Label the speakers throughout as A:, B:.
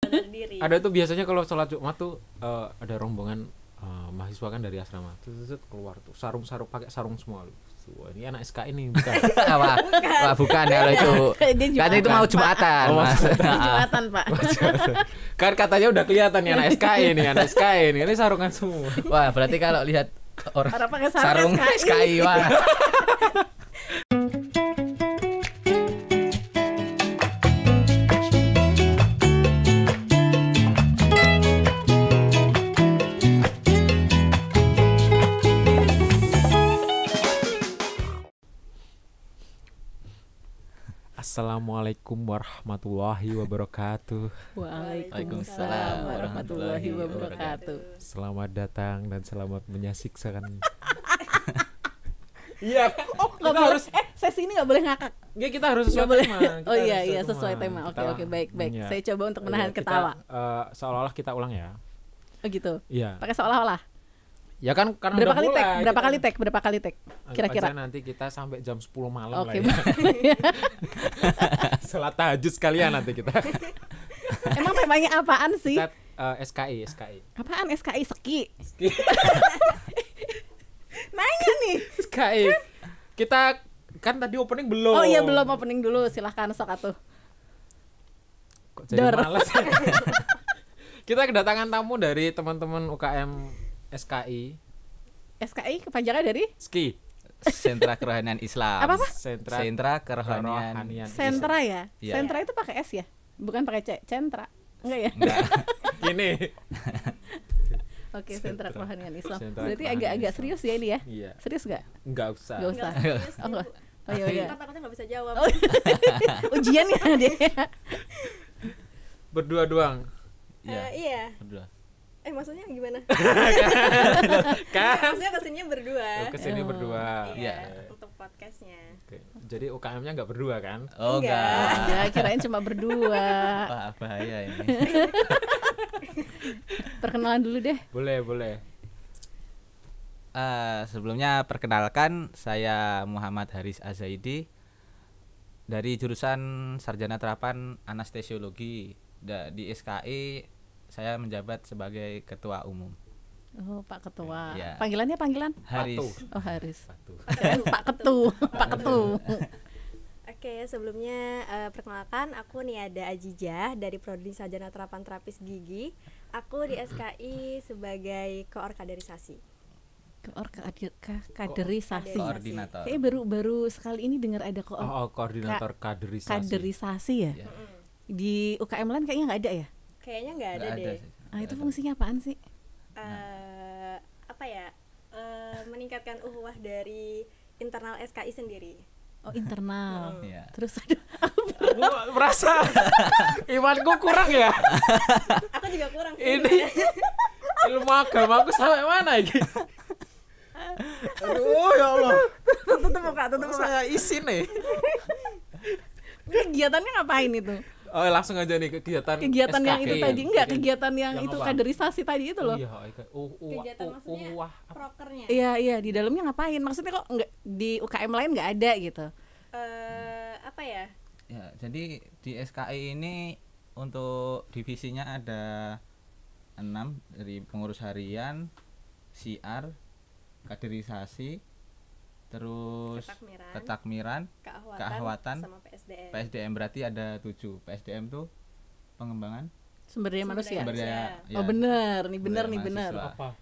A: diri.
B: Ada tuh biasanya kalau sholat Jumat tuh ada rombongan mahasiswa kan dari asrama tuh keluar tuh sarung pakai sarung semua. Wah, ini anak SKI ini bukan?
C: Wah, bukan kalau itu. Katanya itu mau Jumatan.
A: Jumatan, Pak.
B: Kan katanya udah kelihatan nih anak SKI ini sarungan semua.
C: Wah, berarti kalau lihat orang
A: pakai
C: sarung SKI wah.
B: Assalamualaikum warahmatullahi wabarakatuh.
A: Waalaikumsalam warahmatullahi wabarakatuh.
B: Selamat datang dan selamat menyaksikan. Iya.
A: Oh, nggak boleh. Sesi ini nggak boleh ngakak.
B: Ya kita harus sesuai tema.
A: Oh iya sesuai tema. Oke baik.
B: Ya.
A: Saya coba untuk menahan ketawa.
B: Seolah-olah kita ulang ya.
A: Oh gitu.
B: Iya.
A: Pakai seolah-olah.
B: Ya kan karena
A: berapa
B: udah
A: berapa kali take kira-kira?
B: Nanti kita sampai jam 10 malam
A: lah
B: ya. Salat tahajud sekalian nanti kita.
A: Emang temanya apaan sih?
B: Kita, SKI.
A: Apaan SKI? Ski. Nanya nih.
B: SKI. Kita kan tadi opening belum.
A: Oh iya belum opening dulu. Silahkan sok atuh.
B: Kok jadi males. Kita kedatangan tamu dari teman-teman UKM SKI
A: kepanjangan dari?
B: SKI.
C: Sentra Kerohanian Islam.
A: Apa?
C: Sentra Kerohanian
A: Sentra ya?
C: Ya.
A: Sentra itu pakai S ya? Bukan pakai C. Sentra. Enggak ya?
C: Enggak.
B: Gini.
A: Oke, Sentra Kerohanian Islam.
B: Sentra
A: Berarti
B: Kerohanian
A: agak
B: Islam.
A: serius ya ini ya?
B: Iya.
A: Serius enggak?
B: Enggak usah.
A: Enggak usah. Oh, enggak. Oh iya.
D: Takutnya nggak bisa jawab.
A: Ujian ya dia.
B: Berdua doang.
D: Iya.
C: Berdua.
D: Maksudnya gimana?
B: Kan
D: Maksudnya kesininya berdua.
B: kesini berdua.
D: Iya. Untuk podcastnya.
B: Oke. Jadi UKM-nya enggak berdua kan?
C: Oh enggak.
A: Ya, kirain cuma berdua.
C: Wah, bahaya ini.
A: Perkenalan dulu deh.
B: Boleh.
C: Sebelumnya perkenalkan saya Muhammad Haris Azaidi dari jurusan Sarjana Terapan Anestesiologi di SKI. Saya menjabat sebagai ketua umum.
A: Oh, Pak Ketua.
C: Ya.
A: Panggilannya
C: Haris.
A: Oh, Haris.
B: Satu.
A: Pak Ketu.
D: Oke, sebelumnya perkenalkan aku Niada Ajijah dari Prodi Sarjana Terapan Terapis Gigi. Aku di SKI sebagai kaderisasi.
A: Kaderisasi.
C: Koordinator.
A: Kayaknya baru sekali ini dengar ada
B: Koordinator kaderisasi.
A: kaderisasi ya.
C: Ya.
A: Di UKM lain kayaknya nggak ada ya?
D: Kayaknya nggak ada
C: Nggak
D: deh.
A: Itu fungsinya apaan sih?
D: Apa ya? Meningkatkan uhuwah dari internal SKI sendiri.
A: Oh, internal.
C: Iya.
A: Terus
B: Aku merasa imanku kurang ya.
D: Aku juga kurang sih.
B: Ini ilmu agamaku sampai mana ini? Aduh ya Allah.
A: tutup muka.
B: Saya isi nih.
A: Kegiatannya ngapain itu?
B: Oh langsung aja nih kegiatan
A: Yang itu
B: SKG.
A: tadi kegiatan yang itu
B: apa?
A: kaderisasi tadi itu loh.
D: Kegiatan maksudnya prokernya.
A: Iya, di dalamnya ngapain? Maksudnya kok nggak di UKM lain nggak ada gitu?
D: Apa ya?
C: Ya, jadi di SKI ini untuk divisinya ada 6 dari pengurus harian, siar, kaderisasi, terus ketakmiran, keahwatan,
D: sama PSDM.
C: PSDM berarti ada 7. PSDM tuh pengembangan
A: Sumber daya manusia.
C: sumber daya.
A: Oh bener nih.
C: mahasiswa.
B: Apa?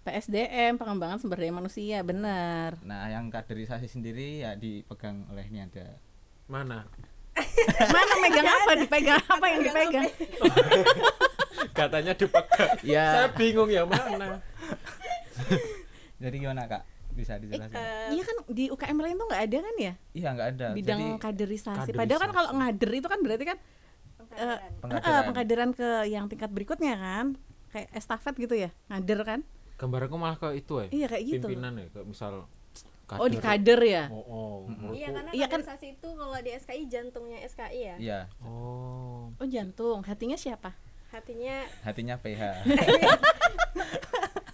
A: PSDM pengembangan sumber daya manusia benar.
C: Nah, yang kaderisasi sendiri ya dipegang oleh ini ada.
B: Mana?
A: Mana megang apa? Dipegang apa yang dipegang?
B: Katanya dipegang.
C: Ya.
B: Saya bingung ya mana.
C: Jadi gimana, Kak? Bisa dijelaskan?
A: Iya kan di UKM lain tuh nggak ada kan ya?
C: Iya, nggak ada.
A: Bidang
C: Jadi
A: kaderisasi. Padahal kan kalau ngader itu kan berarti kan pengkaderan ke yang tingkat berikutnya kan, kayak estafet gitu ya, ngader kan?
B: Gambarku malah ke itu ya.
A: Iya kayak gitu.
B: Pimpinan ya, kayak misal
A: Oh di kader ya?
D: Iya karena
A: Iya kan?
D: kaderisasi itu kalau di SKI jantungnya SKI ya.
C: iya,
B: Oh.
A: Oh jantung, hatinya siapa?
D: Hatinya
C: PH.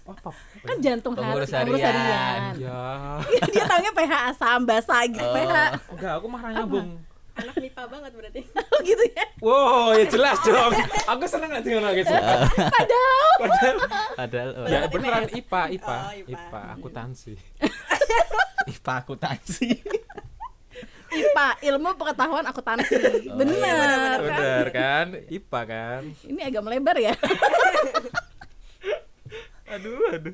B: Apa?
A: Kan jantung
C: Pengurus
A: hati, pengurus
C: harian.
A: harian.
B: Ya.
A: Dia taunya PH asam basa gitu. PH.
B: Enggak, aku mah nyambung.
D: anak MIPA banget berarti.
A: Oh gitu ya.
B: Wow, ya jelas dong. Aku seneng nanti ngono gitu.
C: Padahal
B: Ya
D: Berarti
B: beneran
D: IPS.
B: IPA,
D: Oh, IPA.
B: IPA akuntansi.
C: IPA akuntansi.
A: IPA, ilmu pengetahuan akuntansi. Bener.
B: Bener kan? IPA kan.
A: Ini agak melebar ya.
B: Aduh.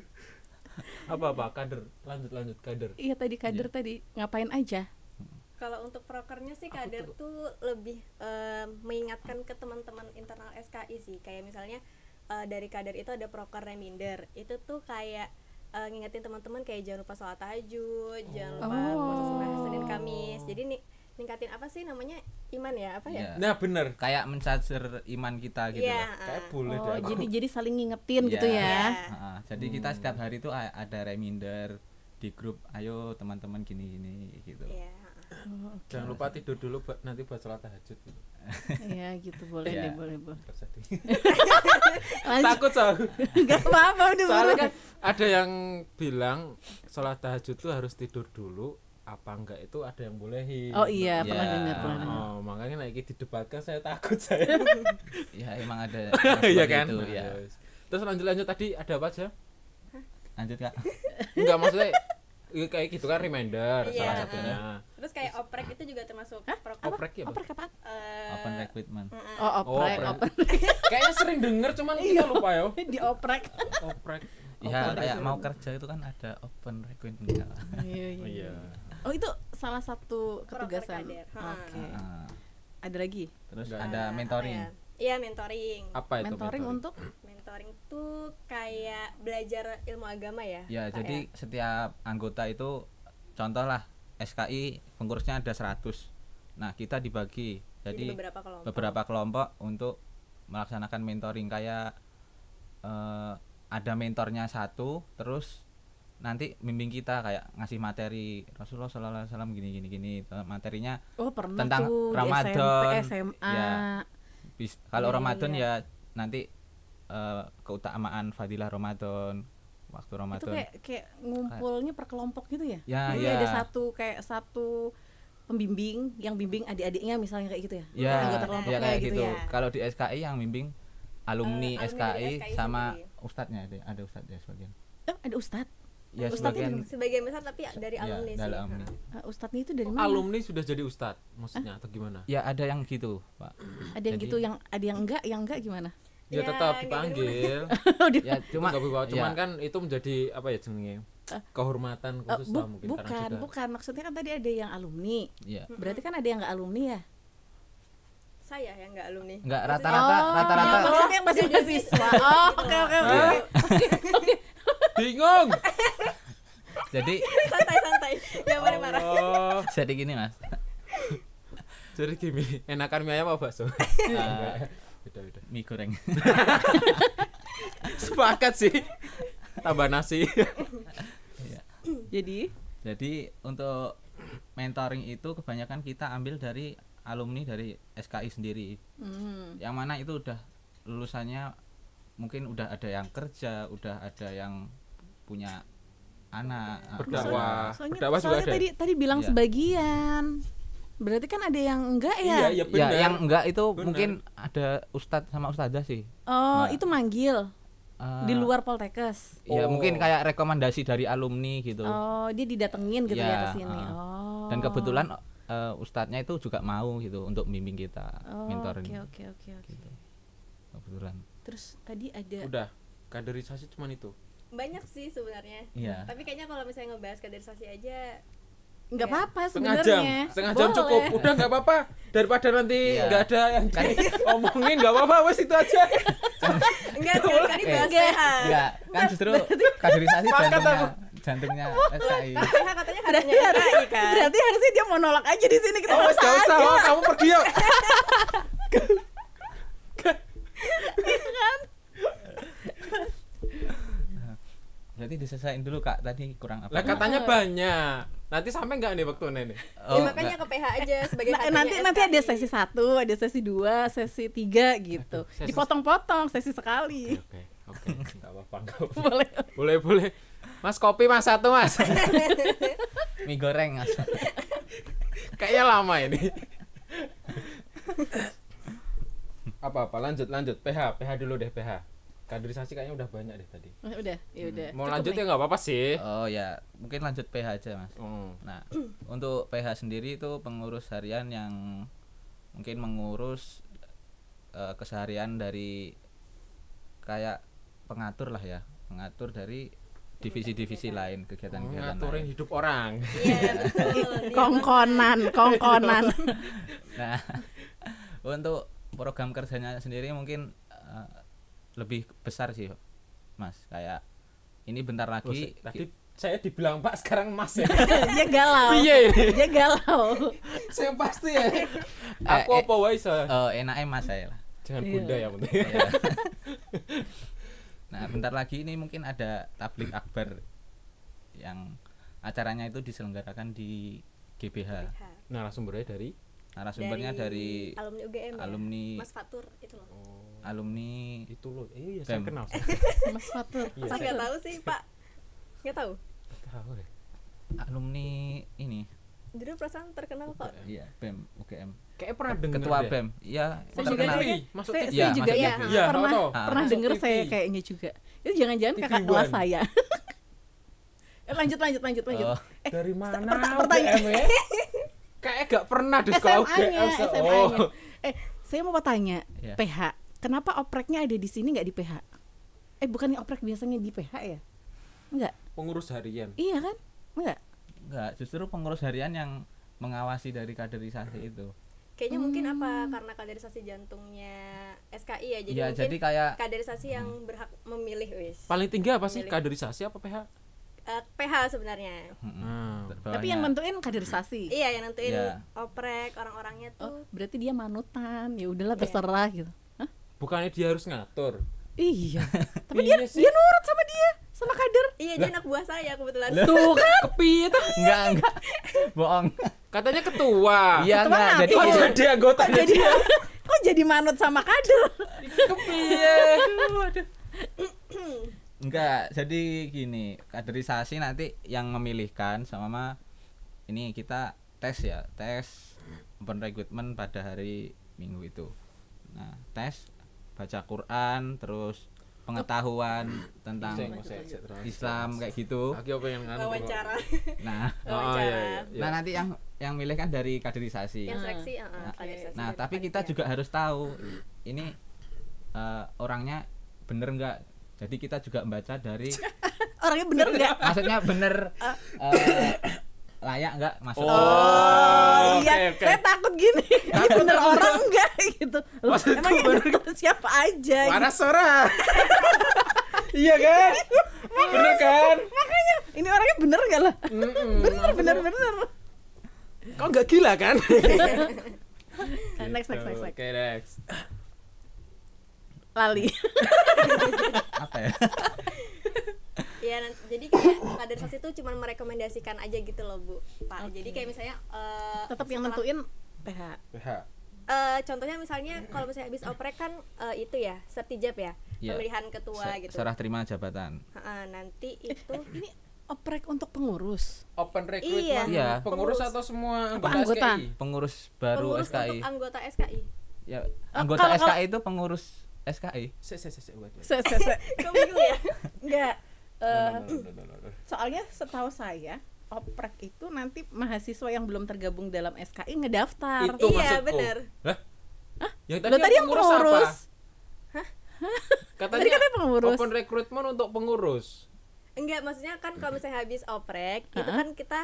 B: Apa kader? Lanjut kader.
A: Iya tadi kader tadi ngapain aja?
D: Kalau untuk prokernya sih kader tuh lebih mengingatkan ke teman-teman internal SKI sih. Kayak misalnya dari kader itu ada proker reminder. Itu tuh kayak ngingetin teman-teman kayak jangan lupa sholat tahajud, jangan lupa puasa sunnah Senin Kamis. Jadi ningkatin apa sih namanya? Iman ya, apa ya?
C: Iya.
B: Nah, bener.
C: Kayak mencacer iman kita gitu
D: Iya,
C: loh.
B: Kayak boleh deh
A: Oh,
B: aku.
A: jadi saling ngingetin gitu
C: Iya.
A: ya.
C: Heeh, jadi kita setiap hari tuh ada reminder di grup, ayo teman-teman gini-gini gitu.
D: Iya.
A: Oh,
B: Jangan lupa tidur dulu nanti buat sholat tahajud.
A: iya gitu boleh
C: Iya.
A: deh, boleh.
B: Terjadi.
A: Lanjut.
B: Takut soalnya.
A: Enggak apa-apa udah.
B: Soalnya
A: boleh.
B: kan ada yang bilang sholat tahajud tuh harus tidur dulu, apa enggak itu ada yang bolehin.
A: Oh iya, pernah
C: Iya.
A: dengar.
B: Oh, makanya lagi didebatkan saya takut saya.
C: Ya emang ada
B: Iya
C: seperti
B: kan?
C: itu, ya.
B: Terus lanjut tadi ada apa aja?
C: Lanjut Kak.
B: Enggak maksudnya kayak gitu kan reminder
D: Iya.
B: salah satunya.
D: Terus kayak oprek itu juga termasuk proker.
B: Oprek ya, Bang?
A: Oprek apaan?
C: Open recruitment.
A: Oh, oprek,
B: oprek.
A: oprek.
B: Kayaknya sering denger cuman kita lupa ya.
A: Dioprek.
B: Oprek.
C: Ya kayak mau kerja itu kan ada open recruitment.
A: Iya,
B: Oh
A: iya.
B: iya.
A: Oh, itu salah satu ketugasan.
D: kader.
A: Oke.
C: Heeh.
A: Ada lagi?
C: Terus
B: Enggak.
C: ada mentoring.
D: Iya, mentoring.
B: Apa itu
A: Mentoring untuk
D: Mentoring tuh kayak belajar ilmu agama ya.
C: Ya,
D: Kak,
C: jadi setiap anggota itu contoh lah SKI pengurusnya ada 100. Nah, kita dibagi jadi beberapa kelompok untuk melaksanakan mentoring kayak ada mentornya satu, terus nanti bimbing kita kayak ngasih materi Rasulullah sallallahu alaihi wasallam gini materinya
A: pernah
C: tentang
A: tuh
C: Ramadan.
A: di SMP, SMA.
C: Ya. Kalau
A: Iya,
C: Ramadan
A: iya.
C: ya nanti keutamaan fadilah Ramadan, waktu
A: Itu
C: Ramadan.
A: kayak ngumpulnya per kelompok gitu ya?
C: Ya,
A: Jadi
C: ya.
A: ada satu pembimbing yang bimbing adik-adiknya misalnya kayak gitu ya?
C: Ya,
A: Anggota kelompoknya
C: ya kayak
A: gitu
C: gitu.
A: ya?
C: Kalau di SKI yang bimbing alumni
D: alumni
C: SKI
D: dari SKI
C: sama
D: sendiri.
C: ustadznya ada ustadznya sebagian.
A: Ada ustadz?
C: Ya
A: Ustadznya
C: sebagian
D: sebagian besar tapi dari
C: ya,
D: alumni
C: dari
D: sih.
C: alumni.
A: Ustadznya itu dari mana?
B: alumni sudah jadi ustadz maksudnya atau gimana?
C: Ya ada yang gitu, Pak.
A: Ada yang
C: Jadi-
A: gitu, yang enggak gimana?
B: Ya,
D: Ya,
B: tetap
D: nggak
B: dipanggil.
C: Ya cuma
B: Cuman
C: ya,
B: kan itu menjadi apa ya jenenge? Kehormatan khusus lah mungkin karena sudah.
A: bukan. Maksudnya kan tadi ada yang alumni.
C: ya.
A: Berarti kan ada yang enggak alumni ya?
D: Saya yang enggak alumni.
C: Enggak
D: Maksudnya-
C: rata-rata
A: Maksudnya yang masih mahasiswa. Oh, oke.
B: Bingung.
C: jadi
D: santai-santai. Jangan marah-marah.
B: Oh,
C: jadi gini, Mas.
B: jadi gini, enakan mie ayam apa bakso?
C: Eh,
B: Beda-beda.
C: mie goreng.
B: Sepakat sih. Tambah nasi.
A: Jadi
C: Jadi untuk mentoring itu kebanyakan kita ambil dari alumni dari SKI sendiri. Yang mana itu udah lulusannya mungkin udah ada yang kerja, udah ada yang punya anak.
B: Berdakwah.
A: soalnya
B: Berdakwah juga ada.
A: tadi bilang
C: Iya.
A: sebagian. Berarti kan ada yang enggak ya?
B: Iya, iya
C: Ya,
B: benar.
C: yang enggak itu
B: Benar.
C: mungkin ada ustadz sama ustadzah sih.
A: Oh,
C: Nah.
A: itu manggil
C: Eh,
A: di luar Poltekkes.
C: Ya
B: Oh.
C: mungkin kayak rekomendasi dari alumni gitu.
A: Oh, dia didatengin gitu ya
C: Ya,
A: ke sini. Oh.
C: Dan kebetulan ustadznya itu juga mau gitu untuk bimbing kita,
A: Oh,
C: mentoring.
A: Oke.
C: Gitu. Kebetulan.
A: Terus tadi ada
B: Udah, kaderisasi cuman itu.
D: Banyak sih sebenarnya.
C: Iya.
D: Tapi kayaknya kalau misalnya ngebahas kaderisasi aja
A: nggak
D: ya.
A: apa-apa
B: Setengah
A: sebenarnya.
B: jam, setengah jam
A: Boleh.
B: cukup. Udah nggak apa-apa. Daripada nanti
C: Iya.
B: nggak ada yang omongin nggak apa-apa, wes itu aja.
D: enggak sekali bahas
A: Enggak.
D: PH.
C: Enggak, kan justru kaderisasi
B: Sepakat
C: jantungnya SKI.
D: PH katanya katanya SKI kan.
A: Berarti harusnya dia monolog aja di sini kita
B: Oh, wes
A: bahas
B: nggak usah.
A: aja.
B: Oh, kamu pergi yuk.
C: Jadi diselesain dulu Kak, tadi kurang apa?
B: Lah katanya banyak. Nanti sampai nggak nih waktu ini?
D: Ya, makanya ke PH aja sebagai kadernya
A: nanti ada
D: SKI.
A: sesi 1, ada sesi 2, sesi 3 gitu.
B: Aduh, sesi-
A: Dipotong-potong sesi sekali.
B: Oke. Nggak apa-apa. nggak apa-apa.
A: Boleh.
B: Boleh. Mas kopi mas satu mas.
C: mie goreng Mas.
B: Kayaknya lama ini. Apa lanjut PH dulu deh. PH kaderisasi kayaknya udah banyak deh tadi.
A: Udah, ya udah.
B: Mau
A: Cukup
B: lanjut
A: nih.
B: ya nggak apa-apa sih.
C: Oh ya, mungkin lanjut PH aja Mas. Nah, untuk PH sendiri itu pengurus harian yang mungkin mengurus keseharian dari kayak pengatur lah ya, pengatur dari divisi-divisi lain, kegiatan-kegiatan
B: Ngaturin
C: lain.
B: hidup orang.
D: Iya betul.
A: Kongkonan.
C: Nah, untuk program kerjanya sendiri mungkin lebih besar sih Mas, kayak ini bentar lagi
B: Tadi saya dibilang Pak, sekarang Mas ya.
A: Dia galau.
B: Iya ini.
A: Dia galau.
B: Saya pasti ya. Aku apa wae saya.
C: enaknya Mas saya lah.
B: Jangan
A: Iya.
B: bunda ya penting.
C: Iya. Nah, bentar lagi ini mungkin ada tablik akbar yang acaranya itu diselenggarakan di GBH.
B: Narasumbernya dari
C: Narasumbernya dari
D: alumni UGM
C: alumni
D: ya? Mas Fatur itu loh.
C: alumni
B: itu loh. Iya, saya
C: BEM.
B: kenal.
A: Mas Fatur.
B: Iya,
D: Masa nggak tahu sih Pak? Nggak tahu.
B: tahu deh.
C: alumni ini.
D: Dulu perasaan terkenal kok.
C: Iya, BEM UGM.
B: Kayak pernah dengar
C: Ketua
B: deh.
C: BEM. Iya,
A: Saya juga
C: terkenal.
A: kayaknya,
B: Masuk
A: saya,
B: TV.
A: saya
C: Iya,
A: juga
C: masuk
A: ya
C: TV.
B: Iya,
A: pernah
B: tahu.
A: pernah
B: Masuk
A: denger
B: TV.
A: saya kayaknya juga. Itu jangan-jangan kakak
B: TV1.
A: kelas saya. Lanjut.
C: Oh,
B: Dari mana?
A: pertanyaan.
B: UGM ya? Kayak gak pernah di sekolah
A: SMA-nya,
B: UGM.
A: SMA-nya. Saya mau tanya,
C: Iya.
A: PH. Kenapa opreknya ada di sini nggak di PH? Bukannya oprek biasanya di PH ya? Enggak.
B: Pengurus harian.
A: Iya kan? Enggak.
C: enggak, justru pengurus harian yang mengawasi dari kaderisasi itu.
D: Kayaknya mungkin apa karena kaderisasi jantungnya SKI ya. Jadi
C: Iya,
D: mungkin
C: jadi kayak
D: kaderisasi yang berhak memilih wis.
B: Paling tinggi apa sih?
D: Milih.
B: Kaderisasi apa PH?
D: PH sebenarnya.
A: Tapi yang nentuin kaderisasi.
D: Iya, yang nentuin
C: Iya.
D: oprek orang-orangnya tuh.
A: Berarti dia manutan. Ya udahlah terserah gitu. Hah?
B: Bukannya dia harus ngatur.
A: Iya. Tapi
B: Iya sih.
A: dia nurut sama dia, sama kader.
D: Iya, dia anak buah saya kebetulan.
A: Tuh kan.
B: Kepiye tuh?
C: enggak. Bohong.
B: Katanya ketua.
C: Iya,
A: Ketua
C: enggak.
A: ngapain?
C: Jadi
B: Kok jadi anggota
A: Jadi kok jadi manut sama kader?
B: kepiye? Waduh.
C: enggak. Jadi gini, kaderisasi nanti yang memilihkan sama ini kita tes ya, tes open recruitment pada hari Minggu itu. Nah, tes baca Quran, terus pengetahuan tentang Islam kayak gitu.
B: Aki apa yang nganu?
D: Wawancara.
C: Nah,
B: iya.
C: nah nanti yang milih kan dari kaderisasi.
D: Yang seleksi, kaderisasi
C: Nah,
D: dari
C: tapi kita
D: panitia.
C: juga harus tahu ini orangnya bener nggak. Jadi kita juga membaca dari
A: Orangnya bener nggak?
C: maksudnya bener layak nggak masuk.
A: Oh, iya,
B: oke.
A: saya takut gini. Ini bener orang enggak gitu. Loh, emang yang bener siapa aja? Gitu.
B: Waras ora. Iya kan? Bener kan?
A: Makanya ini orangnya bener enggak lah? Bener.
B: Kok nggak gila kan?
A: Next.
B: Oke, next.
A: Lali.
C: Apa ya?
D: Iya, jadi kayak kaderisasi itu cuma merekomendasikan aja gitu loh Bu Pak.
A: Oke.
D: Jadi kayak misalnya
A: Tetap yang
D: setelah-
A: nentuin PH.
B: PH.
D: contohnya misalnya kalau misalnya habis oprek kan itu ya sertijab ya,
C: Iya.
D: pemilihan ketua gitu.
C: Serah terima jabatan.
D: Nanti itu
A: Ini oprek untuk pengurus.
B: Open recruitment.
C: Iya.
B: Pengurus
D: Pengurus.
B: atau semua
A: Apa
B: anggota
A: anggota?
B: SKI?
C: Pengurus baru
D: pengurus
C: SKI.
D: untuk anggota SKI.
C: Ya, anggota
A: kalau-
C: SKI itu pengurus SKI.
B: Wait.
A: Se.
D: Kok bingung ya?
A: Enggak.
B: No.
A: Soalnya setahu saya oprek itu nanti mahasiswa yang belum tergabung dalam SKI ngedaftar.
B: Itu
D: Iya,
B: maksudku.
D: bener.
B: Lah? Yang
A: Loh, tadi yang pengurus.
B: apa?
A: Tadi katanya pengurus.
B: Open recruitment untuk pengurus.
D: Enggak, maksudnya kan kalau misalnya habis oprek itu kan kita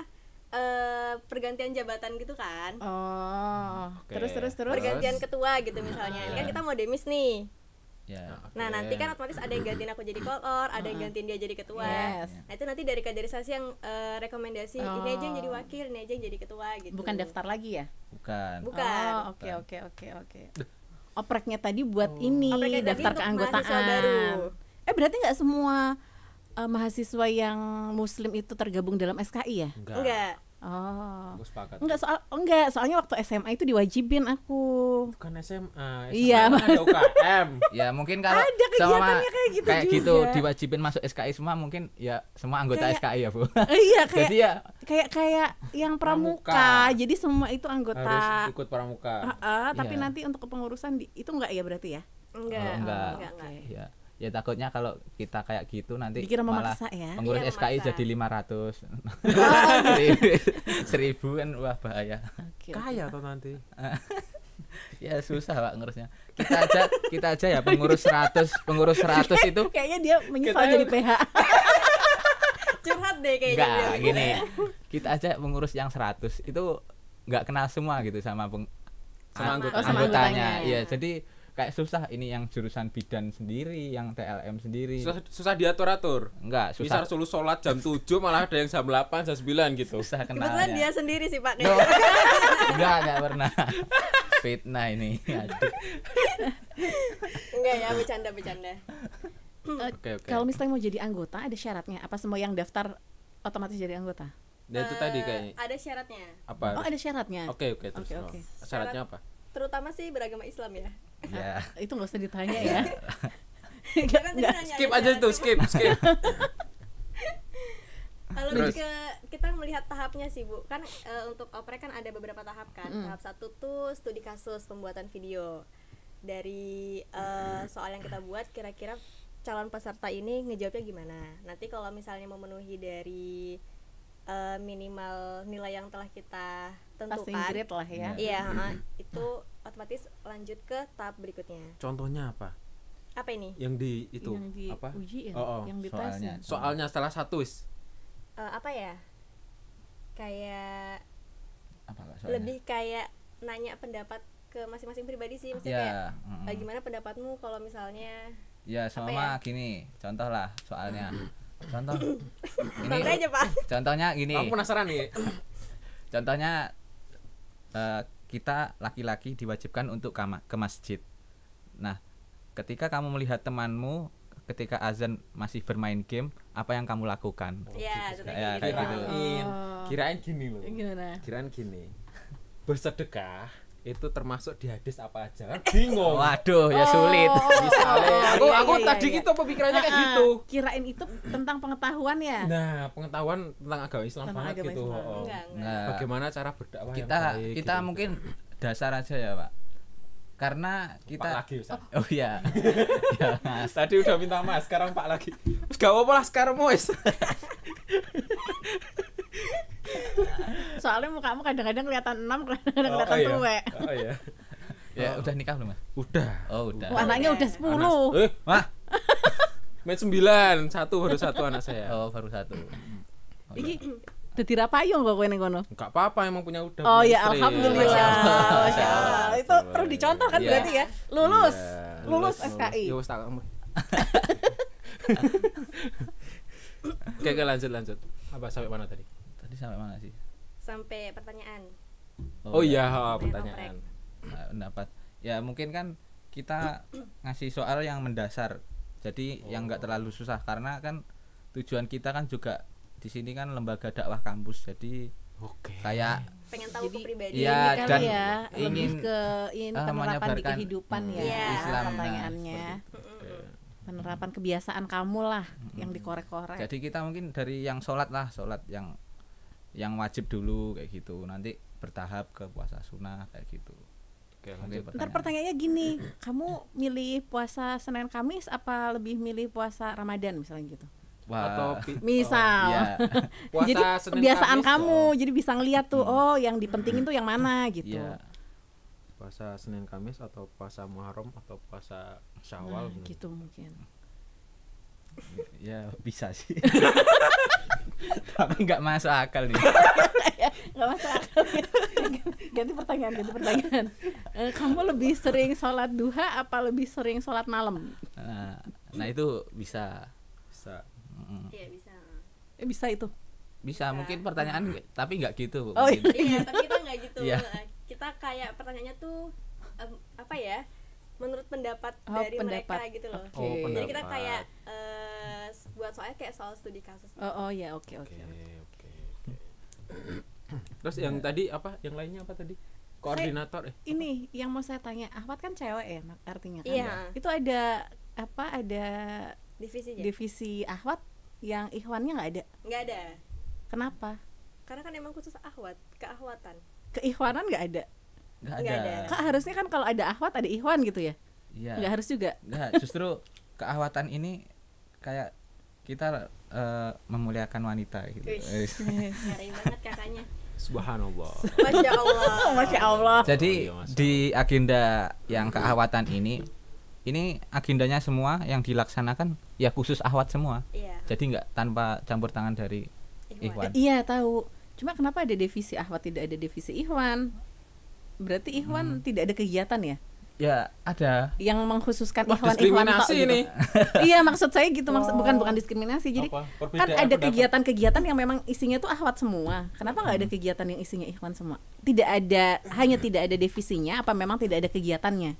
D: pergantian jabatan gitu kan.
A: Oh.
B: Oke.
A: Terus.
D: Pergantian ketua gitu misalnya. Ini kan kita mau demis nih.
C: Ya.
D: Nah, nanti kan otomatis ada yang gantiin aku jadi kolor, ada yang gantiin dia jadi ketua.
A: Yes.
D: Nah, itu nanti dari kaderisasi yang rekomendasi ini aja yang jadi wakil, ini aja yang jadi ketua gitu.
A: Bukan daftar lagi ya?
C: Bukan.
D: Bukan.
A: Oh, oke. Opreknya tadi buat ini
D: Opreknya tadi
A: daftar
D: untuk
A: keanggotaan.
D: mahasiswa baru.
A: Berarti nggak semua mahasiswa yang muslim itu tergabung dalam SKI ya?
D: Enggak.
B: Aku sepakat.
A: Soalnya waktu SMA itu diwajibin aku.
B: Bukan SMA
A: Iya.
B: kan ada UKM.
C: Ya mungkin kalau
A: Ada kegiatannya kayak gitu juga.
C: diwajibin masuk SKI semua, mungkin ya semua anggota
A: Kayak-
C: SKI ya Bu.
A: Iya,
C: Jadi ya
A: kayak yang pramuka.
B: Pramuka.
A: Jadi semua itu anggota.
B: Harus ikut pramuka.
A: Tapi
C: Iya.
A: nanti untuk kepengurusan itu enggak ya berarti ya?
D: Enggak.
C: enggak.
A: Oke.
C: Ya takutnya kalau kita kayak gitu nanti
A: Dikira
C: malah
A: memaksa ya.
C: pengurus
D: Iya,
C: SKI
D: memaksa.
C: jadi 500. 1.000 kan wah bahaya.
A: Oke.
B: Kaya atau nanti.
C: Ya susah Pak ngurusnya. Kita aja ya pengurus 100 itu
A: Kayaknya dia menyesal
B: Kita-
A: jadi PH.
D: Curhat deh kayaknya.
C: enggak
D: dia.
C: gini. Kita aja pengurus yang 100 itu enggak kenal semua gitu sama
B: Sama anggota.
A: sama
C: anggotanya.
A: anggotanya.
C: Iya, jadi kayak susah ini yang jurusan bidan sendiri, yang TLM sendiri.
B: Susah diatur-atur.
C: Enggak,
B: Bisa
C: susah.
B: suruh sholat jam 7 malah ada yang jam 8, jam 9 gitu.
C: Susah
D: Kebetulan dia
C: kenalnya.
D: sendiri sih Pak.
C: No. Enggak pernah. Fitnah ini. Aduh.
D: Enggak ya, bercanda.
B: Oke.
A: Kalau misalnya mau jadi anggota ada syaratnya? Apa semua yang daftar otomatis jadi anggota?
B: Dan itu tadi kayaknya
D: Ada syaratnya.
B: apa?
A: Oh, ada syaratnya.
B: Oke, terus.
A: Oke.
B: Syaratnya apa?
D: Terutama sih beragama Islam ya.
C: Ya.
A: Itu nggak usah ditanya ya.
D: Dia kan tadi
A: Nggak.
D: nanya
B: Skip
D: ada
B: aja itu,
D: syaratnya.
B: skip.
D: Kalau
B: Terus?
D: lebih ke kita melihat tahapnya sih Bu. Kan untuk oprek kan ada beberapa tahap kan. Tahap 1 tuh studi kasus pembuatan video. Dari soal yang kita buat kira-kira calon peserta ini ngejawabnya gimana. Nanti kalau misalnya memenuhi dari minimal nilai yang telah kita
A: Passing
D: tentukan.
A: grade lah ya.
D: Iya, itu otomatis lanjut ke tahap berikutnya.
B: Contohnya apa?
D: Apa ini?
B: Yang di itu
A: Yang di
B: apa?
A: uji ya,
B: Oh,
A: yang dites.
C: soalnya.
A: ya?
B: Soalnya salah satu wis.
D: Apa ya? Kayak
C: Apa Kak soalnya?
D: lebih kayak nanya pendapat ke masing-masing pribadi sih, maksudnya
C: Ya,
D: kayak
C: mm-mm.
D: gimana pendapatmu kalau misalnya
C: Ya sama
D: ya?
C: gini, contoh lah soalnya. Contoh.
D: santai aja Pak.
C: Contohnya gini.
B: Kamu penasaran nih?
C: Contohnya kita laki-laki diwajibkan untuk ke masjid. Nah, ketika kamu melihat temanmu ketika azan masih bermain game, apa yang kamu lakukan?
D: Ya,
C: Ya,
D: kayak
C: kayak
D: gitu.
C: gitu.
B: Kirain gini loh.
A: Gimana?
B: Kirain gini. Bersedekah itu termasuk di hadis apa aja? Kan bingung.
C: Waduh, ya sulit.
B: Misalnya, aku
A: iya,
B: tadi
A: iya.
B: gitu pemikirannya kayak gitu.
A: Kirain itu tentang pengetahuan ya.
B: Nah, pengetahuan tentang agama Islam
A: Tentang
B: banget
A: agama
B: gitu.
A: Islam.
B: Oh.
D: Enggak.
C: Nah,
B: Bagaimana cara berdakwah yang
C: kita
B: baik,
C: kita
B: gitu.
C: mungkin dasar aja ya, Pak. Karena
B: Pak
C: kita
B: lagi Ustaz.
C: Oh iya. Ya, Mas.
B: Tadi udah minta Mas, sekarang Pak lagi. Terus gak apa-apa lah sekarang Mas.
A: Soalnya mukamu kadang-kadang kelihatan 6, kadang-kadang kelihatan tua.
B: Oh iya.
C: Ya, udah nikah belum, Mas?
B: Udah.
C: Oh, udah.
A: Wah, anaknya udah 10.
C: Wah.
B: Main 9, baru satu anak saya.
C: Oh, baru satu.
A: Iki dadi ra payung kok kowe ning kono.
B: Enggak apa-apa emang punya udah.
A: Oh
B: punya
A: ya,
B: istri.
A: alhamdulillah.
C: Masya Allah.
A: Masya Allah. Itu perlu dicontoh kan
C: Iya.
A: berarti ya. Lulus.
B: Iya,
A: Lulus SKI.
B: Ya wis tak kamu. Oke, lanjut. Apa sampai mana tadi?
C: Tadi sampai mana sih?
D: Sampai pertanyaan.
B: Oh iya,
D: Pertanyaan
B: pertanyaan.
C: Pendapat. Ya, mungkin kan kita ngasih soal yang mendasar. Jadi yang enggak terlalu susah karena kan tujuan kita kan juga di sini kan lembaga dakwah kampus. Jadi
B: Oke.
C: kayak
D: Pengen tahu
A: Jadi,
D: kepribadian.
C: Iya,
A: Ini kali
C: dan
A: ya, lebih
C: ingin,
A: ke ini penerapan di
C: menyebarkan,
A: kehidupan ya.
D: Iya.
C: Islam, nah,
A: Pertanyaannya. Penerapan kebiasaan kamu lah yang dikorek-korek.
C: jadi kita mungkin dari yang sholat yang wajib dulu kayak gitu. Nanti bertahap ke puasa sunnah kayak gitu.
B: Oke,
C: Mungkin
B: lanjut.
A: Ntar pertanyaannya gini, kamu milih puasa Senin Kamis apa lebih milih puasa Ramadan misalnya gitu?
B: Atau
A: Misal.
C: Iya.
B: puasa
A: Jadi
B: Senin,
A: kebiasaan
B: Kamis,
A: kamu,
B: oh.
A: jadi bisa ngeliat tuh, oh yang dipentingin tuh yang mana gitu.
C: Iya.
B: Puasa Senin Kamis atau puasa Muharram atau puasa Syawal
A: Nah, gitu mungkin.
C: Ya bisa sih. Tapi nggak masuk akal nih.
A: Gak masuk akal. Ganti pertanyaan. Kamu lebih sering sholat duha apa lebih sering sholat malam?
C: Nah itu bisa.
B: bisa.
D: Iya, bisa.
A: Bisa itu.
C: Bisa mungkin pertanyaan tapi nggak gitu.
A: Oh,
C: mungkin.
D: Iya, tapi kita nggak gitu.
C: Iya.
D: Kita kayak pertanyaannya tuh apa ya? Menurut pendapat
A: Oh,
D: dari
A: pendapat.
D: mereka gitu loh.
A: Oke.
B: Oh,
D: Jadi kita
B: pendapat.
D: kayak buat soalnya kayak soal studi kasus.
A: Oh ya, oke.
B: Oke. Terus yang tadi apa? Yang lainnya apa tadi? Koordinator
A: Ini yang mau saya tanya, Ahwat kan cewek ya artinya kan.
D: Iya.
A: Itu ada apa? Ada
D: Divisinya
A: divisi Ahwat yang Ikhwannya nggak ada.
D: nggak ada,
A: Kenapa?
D: karena kan emang khusus ahwat, keahwatan.
A: Keikhwanan nggak ada.
C: Nggak
D: Nggak
C: ada.
D: ada.
A: Kak harusnya kan kalau ada Ahwat ada Ikhwan gitu ya.
C: Iya.
A: Nggak harus juga.
C: Nggak, justru keahwatan ini kayak kita memuliakan wanita gitu.
D: Wish. Ngeri banget kakaknya.
B: Subhanallah.
D: Masya Allah.
A: Masya Allah.
C: Jadi
B: Oh, iya, Mas.
C: di agenda yang keahwatan ini agendanya semua yang dilaksanakan ya khusus ahwat semua.
D: Iya.
C: Jadi nggak tanpa campur tangan dari
D: Ikhwan.
C: Ikhwan.
A: Iya tahu. Cuma kenapa ada divisi Ahwat tidak ada divisi Ikhwan? Berarti Ikhwan tidak ada kegiatan ya?
C: Ya ada.
A: Yang mengkhususkan
B: Wah,
A: Ikhwan tok
B: diskriminasi
A: gitu.
B: ini.
A: Iya maksud saya gitu, bukan diskriminasi. Jadi
B: Apa?
A: kan
B: Perbedaan
A: ada
B: pendapat.
A: kegiatan-kegiatan yang memang isinya tuh Ahwat semua. Kenapa nggak ada kegiatan yang isinya Ikhwan semua? Tidak ada, hanya tidak ada divisinya. Apa memang tidak ada kegiatannya?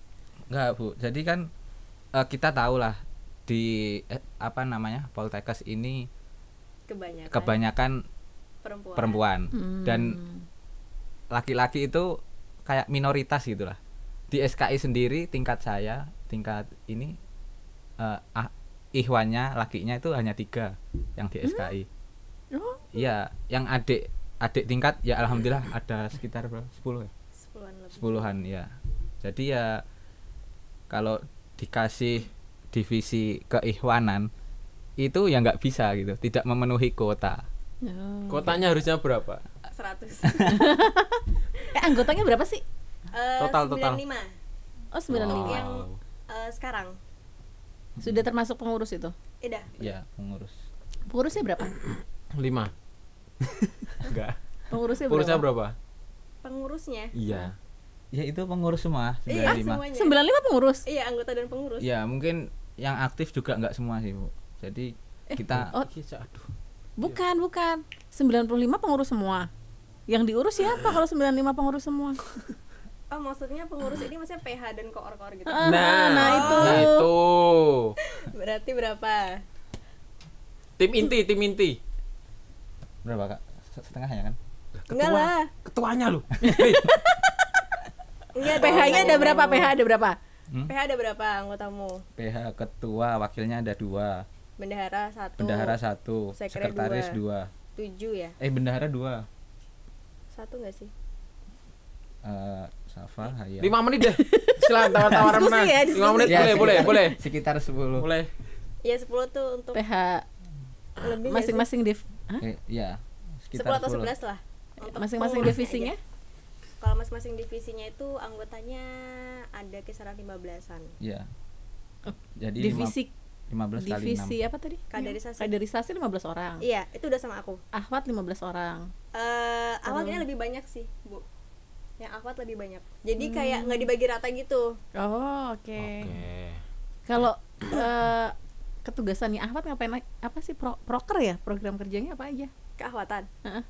C: Nggak Bu. Jadi kan kita tahu lah di Poltekkes ini kebanyakan perempuan dan laki-laki itu kayak minoritas gitulah. Di SKI sendiri tingkat ini Ikhwannya lakinya itu hanya 3 yang di SKI.
A: Oh.
C: Iya, yang adik tingkat ya alhamdulillah ada sekitar berapa? 10 ya?
D: 10-an lebih.
C: 10-an ya. Jadi ya kalau dikasih divisi keikhwanan itu ya nggak bisa gitu, tidak memenuhi kuota.
B: Kotanya harusnya berapa?
D: 100.
A: Anggotanya berapa sih?
B: Total.
D: 95.
A: Oh 95.
D: Yang sekarang
A: Sudah termasuk pengurus itu?
D: udah.
C: Ya, pengurus.
A: Pengurusnya berapa?
B: 5. Enggak.
A: Pengurusnya
B: berapa?
D: Pengurusnya
B: Iya.
C: Ya itu pengurus semua,
D: iya
C: 95.
D: semuanya.
A: 95 pengurus?
D: Iya, anggota dan pengurus.
C: Ya, mungkin yang aktif juga nggak semua sih, Bu. Jadi kita
A: Oh,
B: Aduh.
A: bukan. 95 pengurus semua. Yang diurus siapa kalau 95 pengurus semua?
D: Oh, maksudnya pengurus ini maksudnya PH dan koor-koor gitu.
A: Nah, itu.
D: Berarti berapa?
B: Tim inti.
C: berapa, Kak? Setengah ya kan?
D: Enggak lah.
B: Ketuanya lu.
D: Enggak.
A: PH-nya ada berapa? PH ada berapa?
D: PH ada berapa anggotamu?
C: PH ketua, wakilnya ada 2.
D: Bendahara 1.
C: Bendahara 1,
D: Sekre
C: sekretaris 2.
D: 7 ya?
C: Bendahara 2.
D: 1 enggak sih?
C: Safa, Hayam.
B: 5 menit deh. Silakan tawar-tawar
A: Diskusi
B: menang.
A: ya,
B: 5 menit
C: Ya,
B: boleh.
C: Sekitar 10.
B: Boleh.
D: Ya 10 tuh untuk
A: PH
D: lebih
A: masing-masing
C: Ya,
D: 10
C: sekitar
D: atau
C: 10.
D: 11 lah. Untuk
A: masing-masing
D: pengurusnya
A: divisinya?
D: aja. Kalau masing-masing divisinya itu anggotanya ada kisaran 15-an.
C: Ya. Jadi
A: Divisi
C: 15 kali 6.
A: divisi apa tadi?
D: Kaderisasi.
A: Kaderisasi 15 orang.
D: Iya, itu udah sama aku.
A: Ahwat 15 orang.
D: Awalnya lebih banyak sih, Bu. Yang akhwat lebih banyak. Jadi kayak nggak dibagi rata gitu.
A: Oh, oke.
B: Oke.
A: Kalau ketugasannya Ahwat ngapain apa sih proker ya? Program kerjanya apa aja?
D: Keahwatan.
A: Heeh.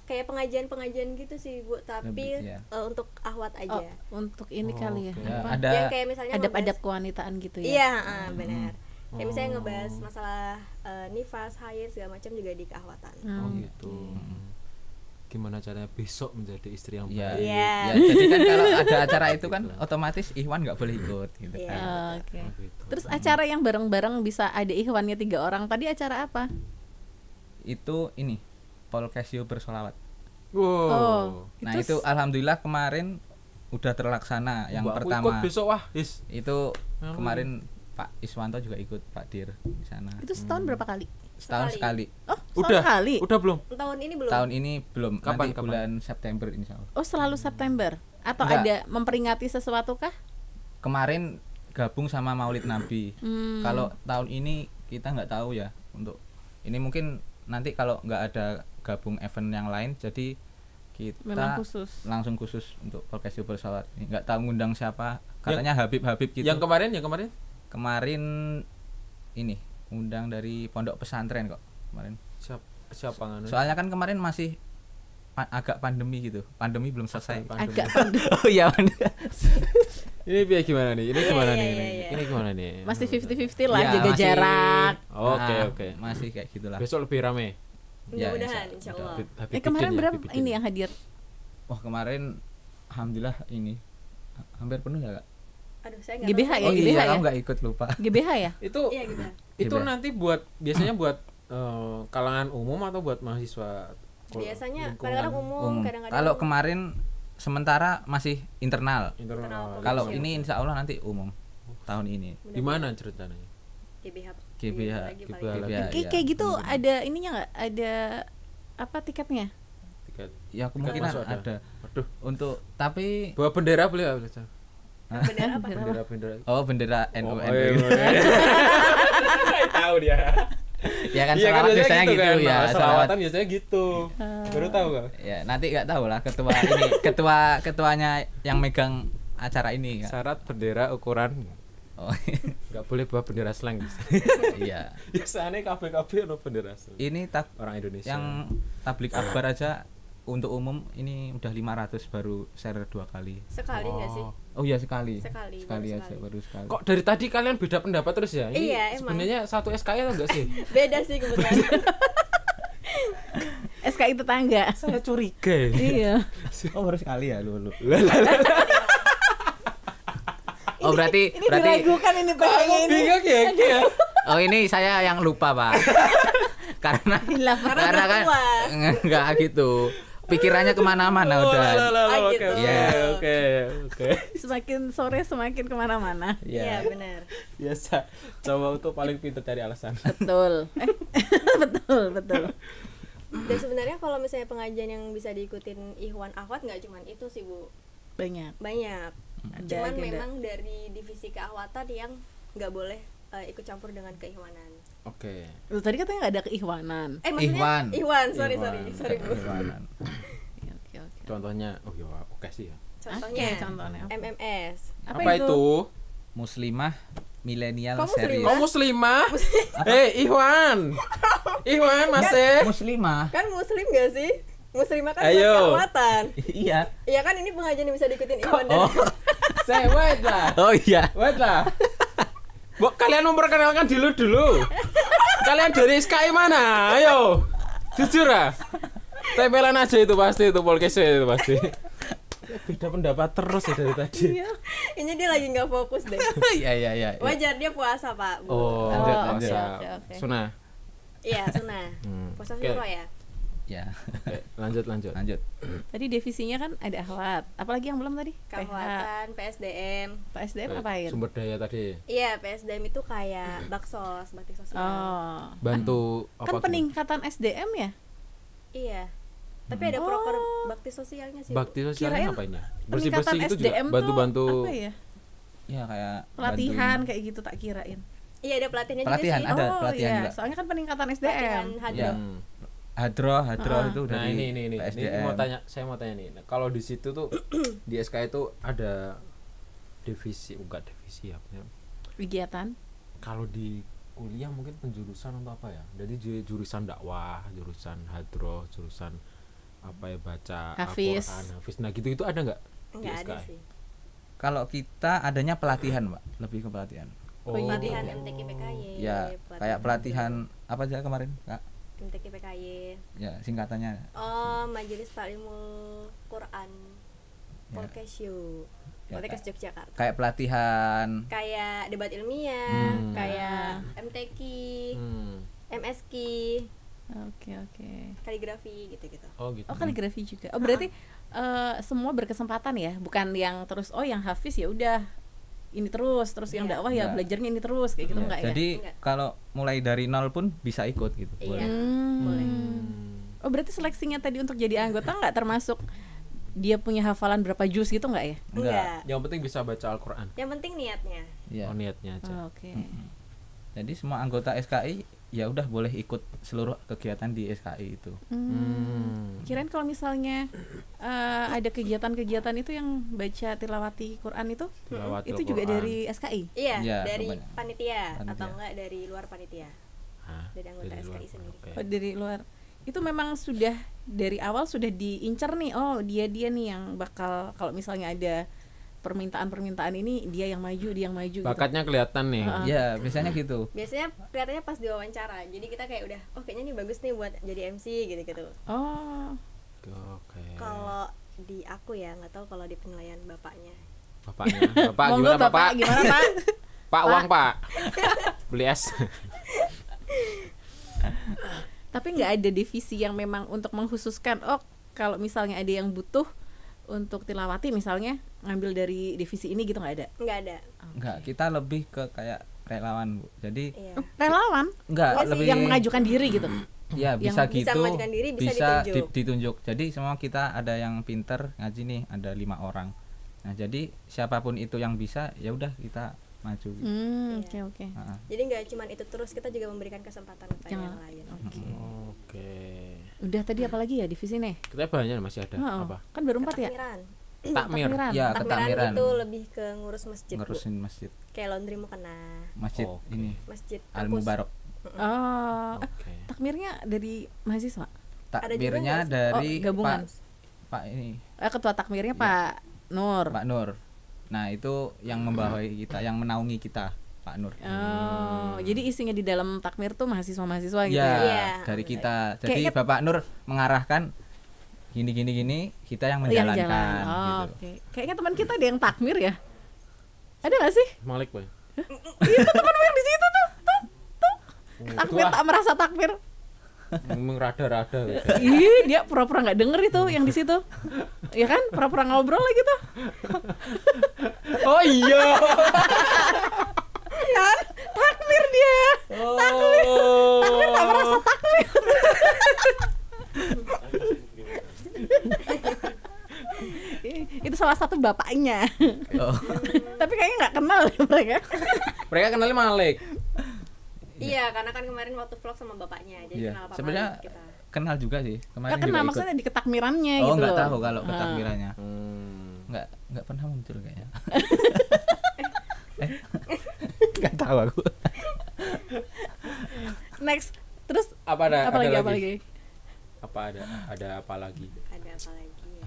D: Kayak pengajian gitu sih, Bu, tapi
C: Lebih, ya.
D: Untuk ahwat
A: Oh,
D: aja.
A: untuk ini kali ya.
B: oke.
C: Ya,
A: Apa?
C: ada
D: Yang kayak misalnya
A: Adab-adab
D: ngebahas-
A: kewanitaan gitu ya.
D: Iya, benar. Kayak misalnya
B: Oh.
D: ngebahas masalah nifas, haid segala macam juga di keahwatan.
B: Oh gitu. Gimana caranya besok menjadi istri yang
C: ya,
B: baik?
D: Iya.
C: ya, jadi kan kalau ada acara itu kan otomatis Ikhwan nggak boleh ikut gitu
D: Iya.
C: kan.
A: Oke.
B: Oh, gitu.
A: Terus acara yang bareng-bareng bisa ada ikhwannya 3 orang. Tadi acara apa?
C: Itu ini Polkesio bersolawat.
B: Wow.
A: Oh,
C: Nah itu alhamdulillah kemarin udah terlaksana yang
B: Wah, aku
C: pertama.
B: ikut besok wah, Is.
C: Itu
B: Amin.
C: kemarin Pak Iswanto juga ikut, Pak Dir di sana.
A: Itu setahun berapa kali?
C: Setahun sekali.
A: Oh, setahun
B: Udah.
A: sekali.
B: Udah belum?
D: Tahun ini belum.
C: Tahun ini belum.
B: Kapan,
C: Nanti
B: kapan?
C: bulan September insya Allah.
A: Oh, selalu September atau
C: Enggak.
A: ada memperingati sesuatu kah?
C: Kemarin gabung sama Maulid Nabi.
A: Hmm.
C: Kalau tahun ini kita nggak tahu ya untuk ini mungkin nanti kalau nggak ada gabung event yang lain jadi kita
A: Memang khusus.
C: langsung khusus untuk Polkesio bersolawat. Nggak tahu ngundang siapa. Katanya Habib gitu.
B: Yang kemarin?
C: Kemarin ini undang dari pondok pesantren kok kemarin.
B: Siapa nganu?
C: Soalnya kan kemarin masih agak pandemi gitu. Pandemi belum selesai.
A: Agak
C: Oh iya.
B: Ini biar gimana nih? Ini gimana
D: Iya,
B: nih?
D: iya, iya.
B: Ini gimana nih?
A: masih 50-50 lah,
C: Ya,
A: jaga
C: masih-
A: jarak.
B: Oke,
C: Nah,
B: oke.
C: Masih kayak gitulah.
B: Besok lebih rame.
C: Ya,
D: Mudah-mudahan insyaallah.
A: Kemarin berapa ini yang hadir?
C: Wah, kemarin alhamdulillah ini hampir penuh ya, Kak?
D: Aduh, saya enggak
A: GBH ya,
C: Oh
A: GBH
C: iya,
A: ya.
C: kamu nggak ikut, lupa.
A: GBH ya?
B: Itu
D: Iya gitu.
B: itu
C: Iya.
B: nanti biasanya buat kalangan umum atau buat mahasiswa?
D: Biasanya
B: lingkungan
D: kadang-kadang umum, kadang-kadang
C: Kalau kemarin sementara masih internal.
B: internal.
C: Kalau
D: Iya.
C: ini insya Allah nanti umum tahun ini.
B: Di mana ceritanya?
D: GBH.
C: GBH.
D: Lagi
B: GBH.
D: paling-
C: Ya,
A: Kayak gitu ada ininya nggak? Ada apa tiketnya?
B: Tiket.
C: Ya kemungkinan
B: masuk ada.
C: ada.
B: Waduh,
C: Untuk tapi
B: bawa bendera boleh nggak?
D: Bendera apa?
B: Bendera.
C: oh bendera NU.
B: Tahu dia.
C: Ya kan
B: Iya kan
C: selawat biasanya gitu
B: kan.
C: ya.
B: Selawatan biasanya gitu. Baru tahu kan?
C: Ya nanti nggak tahu lah ketua ini ketuanya yang megang acara ini Kak.
B: Syarat bendera ukuran
C: Oh
B: nggak boleh bawa bendera slang.
C: iya.
B: Biasanya KB ono bendera slang.
C: Ini
B: Orang Indonesia.
C: yang tablik akbar aja untuk umum ini udah 500 baru share 2 kali.
D: Sekali enggak sih?
C: Oh iya sekali.
D: Sekali,
C: Sekali
D: baru
C: aja
D: sekali.
C: baru sekali.
B: Kok dari tadi kalian beda pendapat terus ya? Ini
D: Iya, emang.
B: sebenarnya satu SKI atau enggak sih?
D: Beda sih kebetulan.
A: SKI tetangga.
B: Saya curiga ini.
A: Iya.
C: Oh baru sekali ya lu. Oh berarti
A: Ini diragukan ini
B: Aku
A: pengen ini.
B: bingung ya, Ki ya.
C: oh ini saya yang lupa Pak. karena
A: Hilaf.
C: karena kan
D: tua.
C: enggak gitu. Pikirannya kemana-mana
B: Oh,
C: udah.
B: Oke,
D: gitu.
B: oke,
C: Iya.
B: oke.
A: Semakin sore semakin kemana-mana.
D: Iya, benar.
B: Biasa. Cowok tuh paling pintar cari alasan.
A: Betul. Betul.
D: Dan sebenarnya kalau misalnya pengajian yang bisa diikutin Ikhwan Akhwat nggak cuman itu sih Bu,
A: Banyak.
D: banyak.
A: Ada
D: Cuman
A: agenda.
D: memang dari divisi keakhwatan yang nggak boleh ikut campur dengan keikhwanan.
B: Oke.
A: Lu tadi katanya nggak ada keikhwanan.
D: Maksudnya
C: Ihwan.
D: sorry
B: Ihwan.
D: Bu.
A: Oke.
B: Contohnya, oh ya, oke sih ya.
D: Contohnya,
A: Oke, contohnya.
D: MMS.
A: Apa itu?
C: Muslimah milenial
D: Kok
C: serius.
D: muslimah?
B: Kau muslimah? Ihwan. Ihwan masih.
C: Muslimah.
D: Kan muslim gak sih? Muslimah kan buat
B: Ayo.
D: keakhwatan.
C: Iya.
D: Iya kan ini pengajian yang bisa diikutin Ikhwan dan
B: Saya wait lah.
C: Oh iya.
B: Wait lah. Bu, kalian memperkenalkan dulu. Kalian dari SKI mana? Ayo. Jujur ah. Tempelan aja itu pasti itu podcast itu pasti. Beda pendapat terus ya dari tadi.
D: ini dia lagi nggak fokus deh.
C: Iya.
D: Wajar dia puasa Pak. Bu.
B: Oh,
C: lanjut.
A: Oke.
B: Sunah.
D: Iya sunnah. Puasa
B: Oke.
D: syuro ya.
C: Ya.
B: Oke, lanjut.
C: Lanjut.
A: Tadi divisinya kan ada akhwat. Apalagi yang belum tadi?
D: Keakhwatan, PSDM.
A: Pak SDM ngapain?
B: Sumber daya tadi.
D: Iya, PSDM itu kayak baksos, bakti sosial.
A: Oh.
B: Bantu
A: Kan peningkatan SDM ya?
D: Iya. Tapi ada proker bakti sosialnya sih. Bu.
B: Bakti sosialnya
A: Kirain
B: ngapain ya?
A: Peningkatan
B: Bersih-bersih itu juga
A: SDM
B: bantu-bantu.
A: tuh apa ya?
C: Ya kayak
A: Pelatihan
C: bantuin.
A: kayak gitu tak kirain.
D: Iya, ada pelatihannya
C: Pelatihan,
D: juga sih.
C: ada
A: oh
C: pelatihan
A: iya,
C: juga.
A: soalnya kan peningkatan
D: Pelatihan
A: SDM.
D: hadro.
B: Hmm.
C: Hadro itu
B: Nah,
C: dari
B: ini
C: PSDM.
B: saya mau tanya nih. Nah, kalau di situ tuh di SK itu ada divisi, bukan divisi ya.
A: Kegiatan.
B: Kalau di kuliah mungkin penjurusan untuk apa ya? Jadi jurusan dakwah, jurusan hadroh, jurusan apa ya, baca
A: Hafiz.
B: Al-Quran, Hafiz. Nah, gitu itu ada nggak di
D: Enggak ada
B: SK?
D: sih.
C: Kalau kita adanya pelatihan, Pak. Lebih ke pelatihan.
B: Oh,
D: Pelatihan MTQ PKY.
C: Ya, kayak pelatihan apa aja kemarin, Kak?
D: MTQ PKY.
C: Ya, singkatannya.
D: Oh, Majelis Taklimul Quran.
C: Ya.
D: Polkesyu.
C: Ya,
D: Polkes Yogyakarta.
C: Kayak pelatihan.
D: Kayak debat ilmiah,
B: Hmm.
D: kayak MTQ, MSQ,
A: Oke.
D: kaligrafi gitu-gitu.
B: Oh, gitu.
A: Oh, kaligrafi juga. Oh, berarti semua berkesempatan ya, bukan yang terus yang hafiz ya udah ini terus yang
D: Iya.
A: dakwah ya
C: Enggak.
A: belajarnya ini terus kayak gitu
C: Ya,
A: enggak ya?
C: jadi
D: Enggak.
C: kalau mulai dari nol pun bisa ikut gitu.
D: Iya.
A: Boleh.
B: Hmm.
A: Oh, berarti seleksinya tadi untuk jadi anggota nggak termasuk dia punya hafalan berapa juz gitu nggak ya?
D: Enggak.
B: Yang penting bisa baca Al-Qur'an.
D: Yang penting niatnya.
C: Ya.
B: Oh, niatnya aja.
A: Oh, Oke.
C: Jadi semua anggota SKI ya udah boleh ikut seluruh kegiatan di SKI itu.
A: Kirain kalau misalnya ada kegiatan-kegiatan itu yang baca tilawati Quran itu
B: Tilawatil
A: itu juga
B: Quran.
A: dari SKI.
D: Iya,
C: Iya,
D: dari
C: kebanyakan.
D: panitia
C: Panitia.
D: atau enggak dari luar panitia.
B: Hah,
D: Dari anggota
B: luar.
D: SKI sendiri.
B: Oke.
A: Oh, dari luar. Itu memang sudah dari awal sudah diincar nih. Oh, dia nih yang bakal kalau misalnya ada permintaan ini dia yang maju gitu.
B: Bakatnya kelihatan nih.
C: Ya biasanya gitu.
D: Biasanya kelihatannya pas diwawancara. Jadi kita kayak udah, oh kayaknya nih bagus nih buat jadi MC gitu-gitu.
A: Oh.
B: Oke.
D: Kalau di aku ya, nggak tahu kalau di penilaian bapaknya.
B: Bapak
A: Monggo,
B: gimana Bapak?
A: Gimana Pak?
B: Pak uang Pak. Beli es.
A: Tapi nggak ada divisi yang memang untuk mengkhususkan, oh kalau misalnya ada yang butuh untuk tilawati misalnya ngambil dari divisi ini gitu, nggak ada?
D: Nggak ada.
C: Enggak, kita lebih ke kayak relawan, Bu. Jadi
D: Iya.
A: Relawan
C: enggak lebih
A: yang mengajukan diri gitu.
C: ya bisa
D: bisa
C: gitu.
D: mengajukan diri, bisa ditunjuk.
C: Ditunjuk. Jadi semua kita ada yang pinter ngaji nih, ada 5 orang. Nah, jadi siapapun itu yang bisa, ya udah kita maju.
D: Iya.
A: Oke.
D: Jadi nggak cuma itu terus, kita juga memberikan kesempatan kepada yang lain.
B: Oke.
A: Udah tadi apa lagi ya divisi nih?
B: Kita banyak masih ada apa?
A: Kan baru 4 ya?
B: Takmir.
C: Ya,
D: Takmiran
C: ketakmiran.
D: itu lebih ke ngurus masjid, Bu.
C: Ngurusin masjid.
D: Kayak laundry mukena,
C: Masjid
B: Oh, oke.
C: ini
D: masjid
C: Al
D: kampus.
C: Mubarak.
A: Oh,
B: Oke.
A: takmirnya dari mahasiswa.
C: Takmirnya
D: nggak sih?
C: dari
A: gabungan.
C: Pak ini
A: Ketua takmirnya Pak Nur.
C: Pak Nur. Nah, itu yang membawahi kita, yang menaungi kita, Pak Nur.
A: Oh, jadi isinya di dalam takmir tuh mahasiswa-mahasiswa gitu
C: Ya,
A: ya.
D: Iya.
C: dari kita. Jadi
A: Kayaknya-
C: Bapak Nur mengarahkan gini, kita yang
A: Yang
C: menjalankan
A: jalan. Oh,
C: gitu.
A: oke. Kayaknya teman kita ada yang takmir ya. Ada gak sih?
B: Malik Boy.
A: Itu temanmu yang di situ tuh. Takmir tak merasa takmir.
B: Ngomong rada-rada gitu.
A: Ih, dia pura-pura nggak denger itu yang di situ. Ya kan? Pura-pura ngobrol lagi tuh.
B: Oh iya.
A: Kan? Takmir dia. Takmir tak merasa takmir. Itu salah satu bapaknya.
C: Oh.
A: Tapi kayaknya nggak kenal ya mereka.
B: Mereka kenalnya Malik.
D: Iya, karena kan kemarin waktu vlog sama bapaknya, jadi
C: Iya.
D: kenal Pak
C: Sebenarnya
D: Malik kita.
C: kenal juga sih. Kemarin
A: Nggak kenal
C: juga ikut.
A: maksudnya di ketakmirannya
C: Oh,
A: gitu
C: nggak
A: loh.
C: tahu kalau ketakmirannya.
B: Hmm.
C: Nggak pernah muncul kayaknya. Nggak tahu aku.
A: Next, terus
B: Apa ada
A: apa
B: ada
A: lagi?
B: Apa ada apa lagi?
D: Ada apa lagi ya?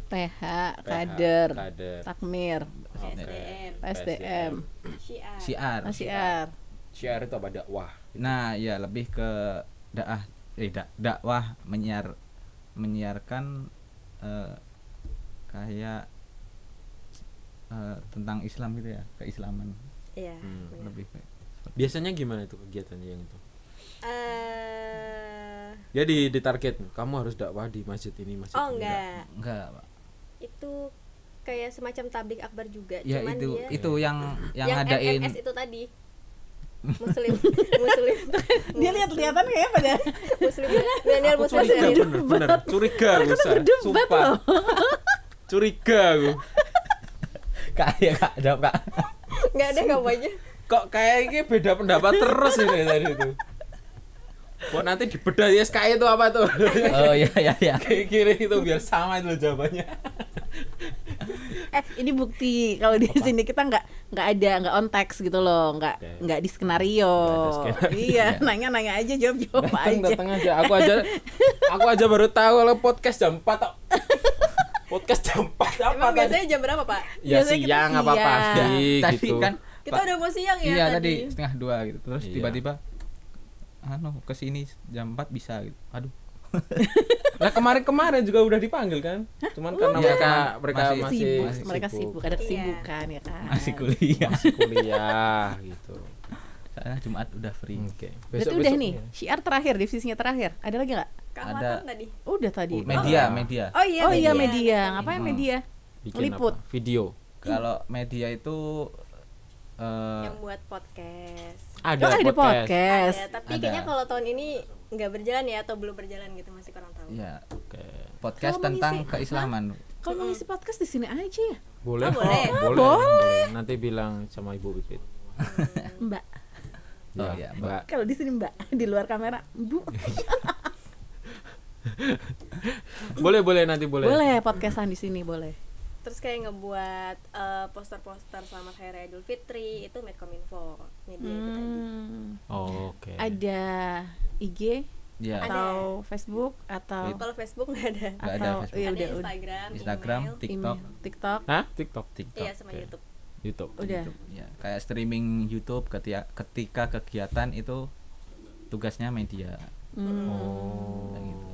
A: PH,
B: PH,
A: kader,
B: kader.
A: takmir,
D: SDM,
A: SDM,
D: Syiar.
C: Syiar.
A: Syiar.
B: Syiar itu apa dakwah?
C: Nah, ya lebih ke dakwah menyiarkan kayak tentang Islam gitu ya, keislaman.
D: Iya. benar.
C: Lebih kayak
B: Biasanya gimana itu kegiatannya yang itu?
D: Eh,
B: Jadi di target kamu harus dakwah di masjid ini, masjid
D: oh
B: ini.
C: enggak, Pak.
D: itu kayak semacam tablik akbar juga,
C: Ya
D: cuman dia
C: itu yang ngadain
D: MMS itu tadi. Muslim.
A: Dia lihat-lihatan kayak pada
D: Muslim. Milenial
B: Aku
D: Muslim.
B: curiga bener curiga aku Sa.
A: berdebat
B: Sumpah.
A: loh.
B: Curiga aku.
C: Kak jawab, Kak.
D: Enggak ada kamu aja.
B: Kok kayak ini beda pendapat terus ini tadi itu. Kok nanti dibedah ya SKI itu apa tuh?
C: Oh iya.
B: Kayak kiri itu biar sama itu jawabannya.
A: Ini bukti kalau di sini kita nggak on text gitu loh, nggak di skenario.
B: Nggak ada skenario.
A: Iya, nanya aja, jawab aja.
B: Datang aja. Aku aja baru tahu kalau podcast jam 4 tok. Podcast jam 4 apa
D: Emang
B: tadi?
D: biasanya jam berapa, Pak?
B: Ya
A: Biasanya kita
B: siang apa
A: siang.
B: pagi
C: Tadi
B: gitu.
C: kan
D: Kita udah mau siang ya
C: iya
D: tadi.
C: tadi 1:30 gitu. Terus
B: Iya.
C: tiba-tiba kesini jam 4 bisa gitu. Aduh.
B: Nah kemarin juga udah dipanggil kan? Cuman karena
C: Udah.
B: mereka
C: Masih
B: masih
A: Sibuk, mereka sibuk, ada kesibukan ya kan.
C: Masih kuliah.
B: masih kuliah gitu.
C: Soalnya Jumat udah free.
B: Oke.
A: Berarti udah nih, syiar terakhir, divisinya terakhir. Ada lagi nggak?
D: Keahmatan tadi.
A: Udah tadi.
C: Media.
D: Oh iya.
A: Oh iya, media. Ngapain media?
B: Bikin
A: Liput.
B: apa? Video.
C: Kalau media itu
D: Yang buat podcast.
A: Oh, ada podcast.
D: Ada, tapi
C: Ada.
D: kayaknya kalau tahun ini nggak berjalan ya, atau belum berjalan gitu, masih kurang tahu.
C: ya
B: Oke.
C: podcast
A: Kalau
C: tentang
A: mengisi-
C: keislaman.
A: Kalau mau ngisi podcast di sini aja ya,
B: Boleh.
D: Oh, boleh.
B: Boleh. Nanti bilang sama Ibu Pipit.
A: Mbak.
C: Oh iya, Mbak.
A: Kalau di sini Mbak, di luar kamera, Bu.
B: Boleh nanti boleh.
A: Boleh podcastan di sini, boleh.
D: Terus kayak ngebuat poster-poster selamat Hari Raya Idul Fitri, itu Medcominfo media itu tadi.
B: Oh, oke.
A: Ada IG,
C: Ya.
A: atau Facebook atau
D: Kalau Facebook nggak ada.
C: Nggak ada
A: atau
C: Facebook.
A: ya
D: Ada
A: udah
C: Instagram,
D: email,
C: TikTok,
A: TikTok.
B: Hah? TikTok.
D: iya sama
B: Oke.
D: YouTube.
B: YouTube.
A: Udah.
C: Ya, kayak streaming YouTube ketika kegiatan itu tugasnya media.
B: Oh.
C: Kayak gitu.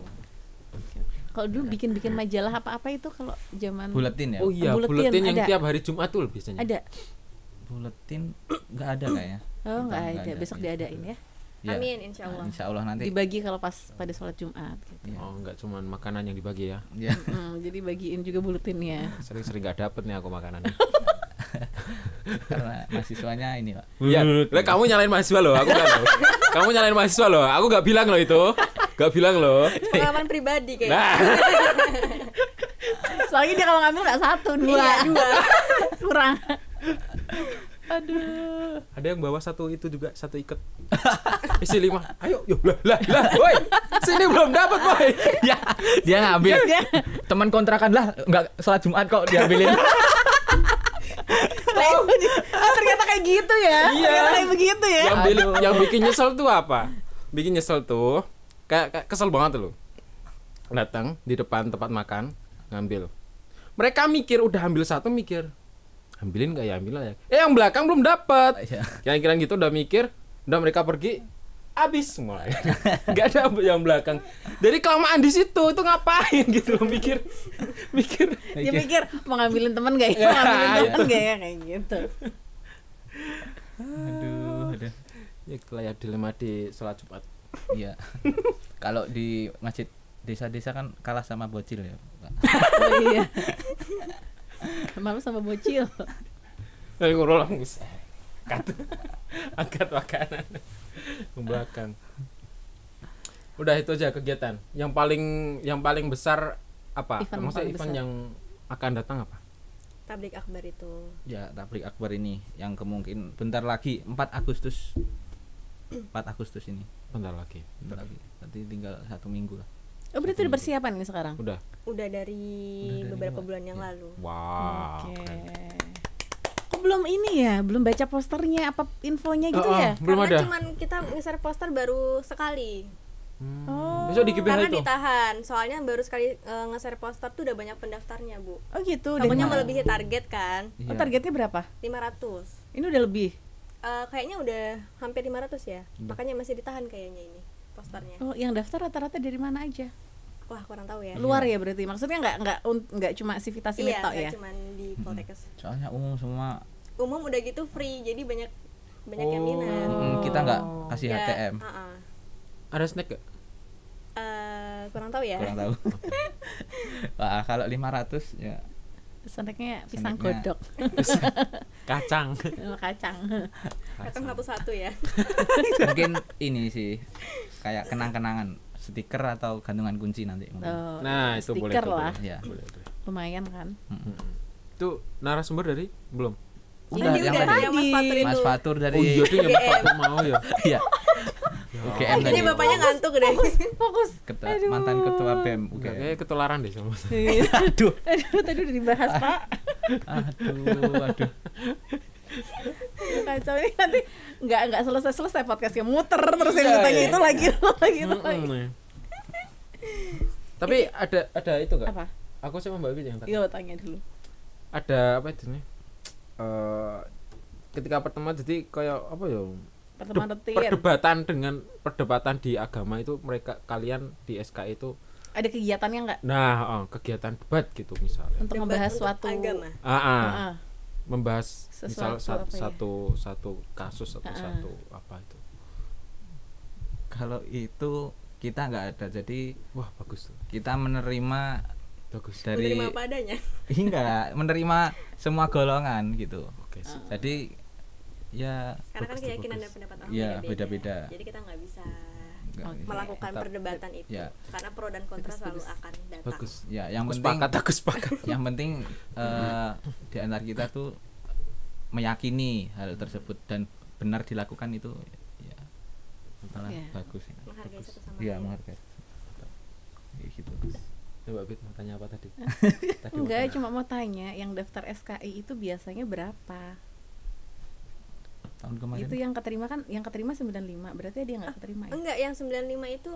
A: Kalau dulu bikin majalah apa-apa itu kalau zaman
C: Buletin ya.
B: Oh iya,
A: Buletin
B: buletin yang
A: ada.
B: tiap hari Jumat tuh biasanya.
A: ada.
C: Buletin nggak ada kayaknya.
A: Oh, nggak
C: Nggak
A: ada. Besok diadain ya.
C: Ya.
D: Amin insya Allah.
C: Insya Allah nanti.
A: Dibagi kalau pas pada sholat Jumat gitu.
C: Ya.
B: Oh, enggak cuman makanan yang dibagi ya.
C: Ya.
A: Jadi bagiin juga buletinnya.
B: Sering-sering enggak dapet nih aku makanan.
C: Karena mahasiswanya ini Pak.
B: Iya, lah kamu nyalain mahasiswa loh, aku enggak loh. Kamu nyalain mahasiswa loh, aku enggak bilang loh itu. Enggak bilang loh.
D: Pengalaman pribadi kayaknya.
B: Nah,
A: Soalnya dia kalau ngambil nggak 1, 2,
D: Iya,
A: 2 kurang. Aduh.
B: ada yang bawa satu itu juga, satu ikat. Isi 5. Ayo, yuk lah, woi. Sini belum dapat, woi.
C: Ya, dia ngambil. Teman kontrakan lah, nggak sholat Jumat kok diambilin.
A: Ternyata kayak gitu ya.
B: Iya.
A: Ternyata kayak begitu ya.
B: Yang bikin nyesel tuh apa? Bikin nyesel tuh kayak kesel banget loh. Datang di depan tempat makan, ngambil. Mereka mikir udah ambil satu, mikir ambilin nggak ya, ambil ya. Yang belakang belum dapat.
C: Iya.
B: Kira-kira gitu udah mikir, udah mereka pergi, habis semua. Nggak ada yang belakang. Jadi kelamaan di situ itu ngapain gitu loh, mikir.
A: Dia mikir mau ngambilin teman gak ya? Mau ngambilin teman gak ya kayak gitu.
C: Aduh.
B: Ya itulah ya dilema di sholat Jumat.
C: Iya. Kalau di masjid desa-desa kan kalah sama bocil ya, Pak.
A: Oh iya. Malu sama bocil.
B: Lalu ngurul angkat makanan ke belakang. Udah itu aja kegiatan. Yang paling besar apa?
A: Event
B: Maksudnya
A: paling
B: event
A: besar.
B: yang akan datang apa?
D: Tablik akbar itu.
C: Ya, tablik akbar ini yang kemungkinan bentar lagi 4 Agustus ini.
B: Bentar lagi.
C: Bentar lagi. Nanti tinggal 1 minggu lah.
A: Oh berarti udah persiapan ini sekarang.
B: Udah.
D: Udah dari beberapa bulan yang lalu.
B: Wow.
A: Oke. Kok belum ini ya? Belum baca posternya apa infonya gitu ya?
B: Belum
D: Karena
B: ada.
D: cuman kita nge-share poster baru sekali.
A: Oh.
B: Besok di GBH
D: Karena
B: itu.
D: ditahan. Soalnya baru sekali nge-share poster tuh udah banyak pendaftarnya, Bu.
A: Oh gitu.
D: Takutnya
A: Dari-
D: melebihi target kan.
A: Oh targetnya berapa?
D: 500.
A: Ini udah lebih.
D: Kayaknya udah hampir 500 ya. Makanya masih ditahan kayaknya ini posternya.
A: Oh yang daftar rata-rata dari mana aja?
D: Wah, kurang tahu ya.
A: Luar ya berarti. Maksudnya nggak cuma Civitas
D: Iya,
A: Meto
D: nggak
A: ya.
D: cuman di Poltekkes.
C: Soalnya umum semua.
D: Umum udah gitu free, jadi banyak yang minat.
C: Kita nggak kasih
D: Ya,
C: HTM.
B: Ada snack gak?
D: Kurang tahu ya.
C: Kurang tahu. Wah, kalau 500 ya
A: Snacknya pisang
C: Snacknya.
A: godok.
B: Kacang.
A: Kacang.
D: Kacang satu-satu ya.
C: mungkin ini sih kayak kenang-kenangan stiker atau gantungan kunci nanti mungkin.
A: Oh,
B: Nah, itu boleh
A: stiker
B: tuh,
A: lah.
C: Ya.
B: Boleh.
A: Lumayan kan.
B: Itu narasumber dari belum?
C: Udah
D: Ini
C: yang
D: udah
C: tadi
D: yang Mas Fatur itu.
C: Mas Fatur dari
B: Oh iya, dia
D: UGM.
B: Pak mau ya.
C: Iya. UGM
D: Ini
C: tadi.
D: bapaknya ngantuk deh.
A: Fokus.
C: Mantan ketua BEM
B: Enggak,
C: UGM.
B: kayak ketularan deh sama.
C: Aduh.
A: Aduh, tadi udah dibahas Pak.
C: Aduh.
A: Kacau ini nanti nggak selesai podcastnya, muter terus yang ditanya itu lagi.
B: Tapi ada itu enggak?
A: Apa?
B: Aku sih Mbak Wiwi yang tadi.
A: Yo tanya dulu.
B: Ada apa itu nih? Ketika pertemuan jadi kayak apa ya?
A: Pertemuan rutin.
B: Perdebatan di agama itu kalian di SK itu
A: Ada kegiatannya nggak
B: kegiatan debat gitu misalnya.
A: untuk membahas
D: Untuk
A: suatu
D: agama.
A: Ah.
B: Membahas misal
A: Sesuatu apa ya?
B: satu kasus atau satu apa itu.
C: Kalau itu kita nggak ada, jadi
B: Wah, bagus tuh.
C: kita menerima
B: Bagus.
C: dari
D: Menerima apa adanya.
C: enggak menerima semua golongan gitu.
B: Oke. sip.
C: Jadi ya
D: Karena kan
B: Bagus tuh,
D: keyakinan
B: bagus.
D: dan pendapat orang
C: Iya,
D: beda-beda.
C: beda-beda.
D: Jadi kita nggak bisa
C: nggak bisa.
D: melakukan
C: Tetap-
D: perdebatan itu.
C: Ya.
D: Karena pro dan kontra selalu akan datang.
B: Bagus.
C: Ya, yang
B: Aku
C: penting
B: aku sepakat.
C: yang penting di antara kita tuh meyakini hal tersebut dan benar dilakukan itu ya malah
A: Iya.
C: bagus.
D: Menghargai satu sama
C: Iya,
D: lain.
C: menghargai. Kayak gitu.
B: Coba Bit mau tanya apa tadi?
A: Enggak, cuma mau tanya yang daftar SKI itu biasanya berapa?
C: Tahun kemarin
A: Itu yang keterima 95, berarti dia nggak keterima ya?
D: Enggak, yang 95 itu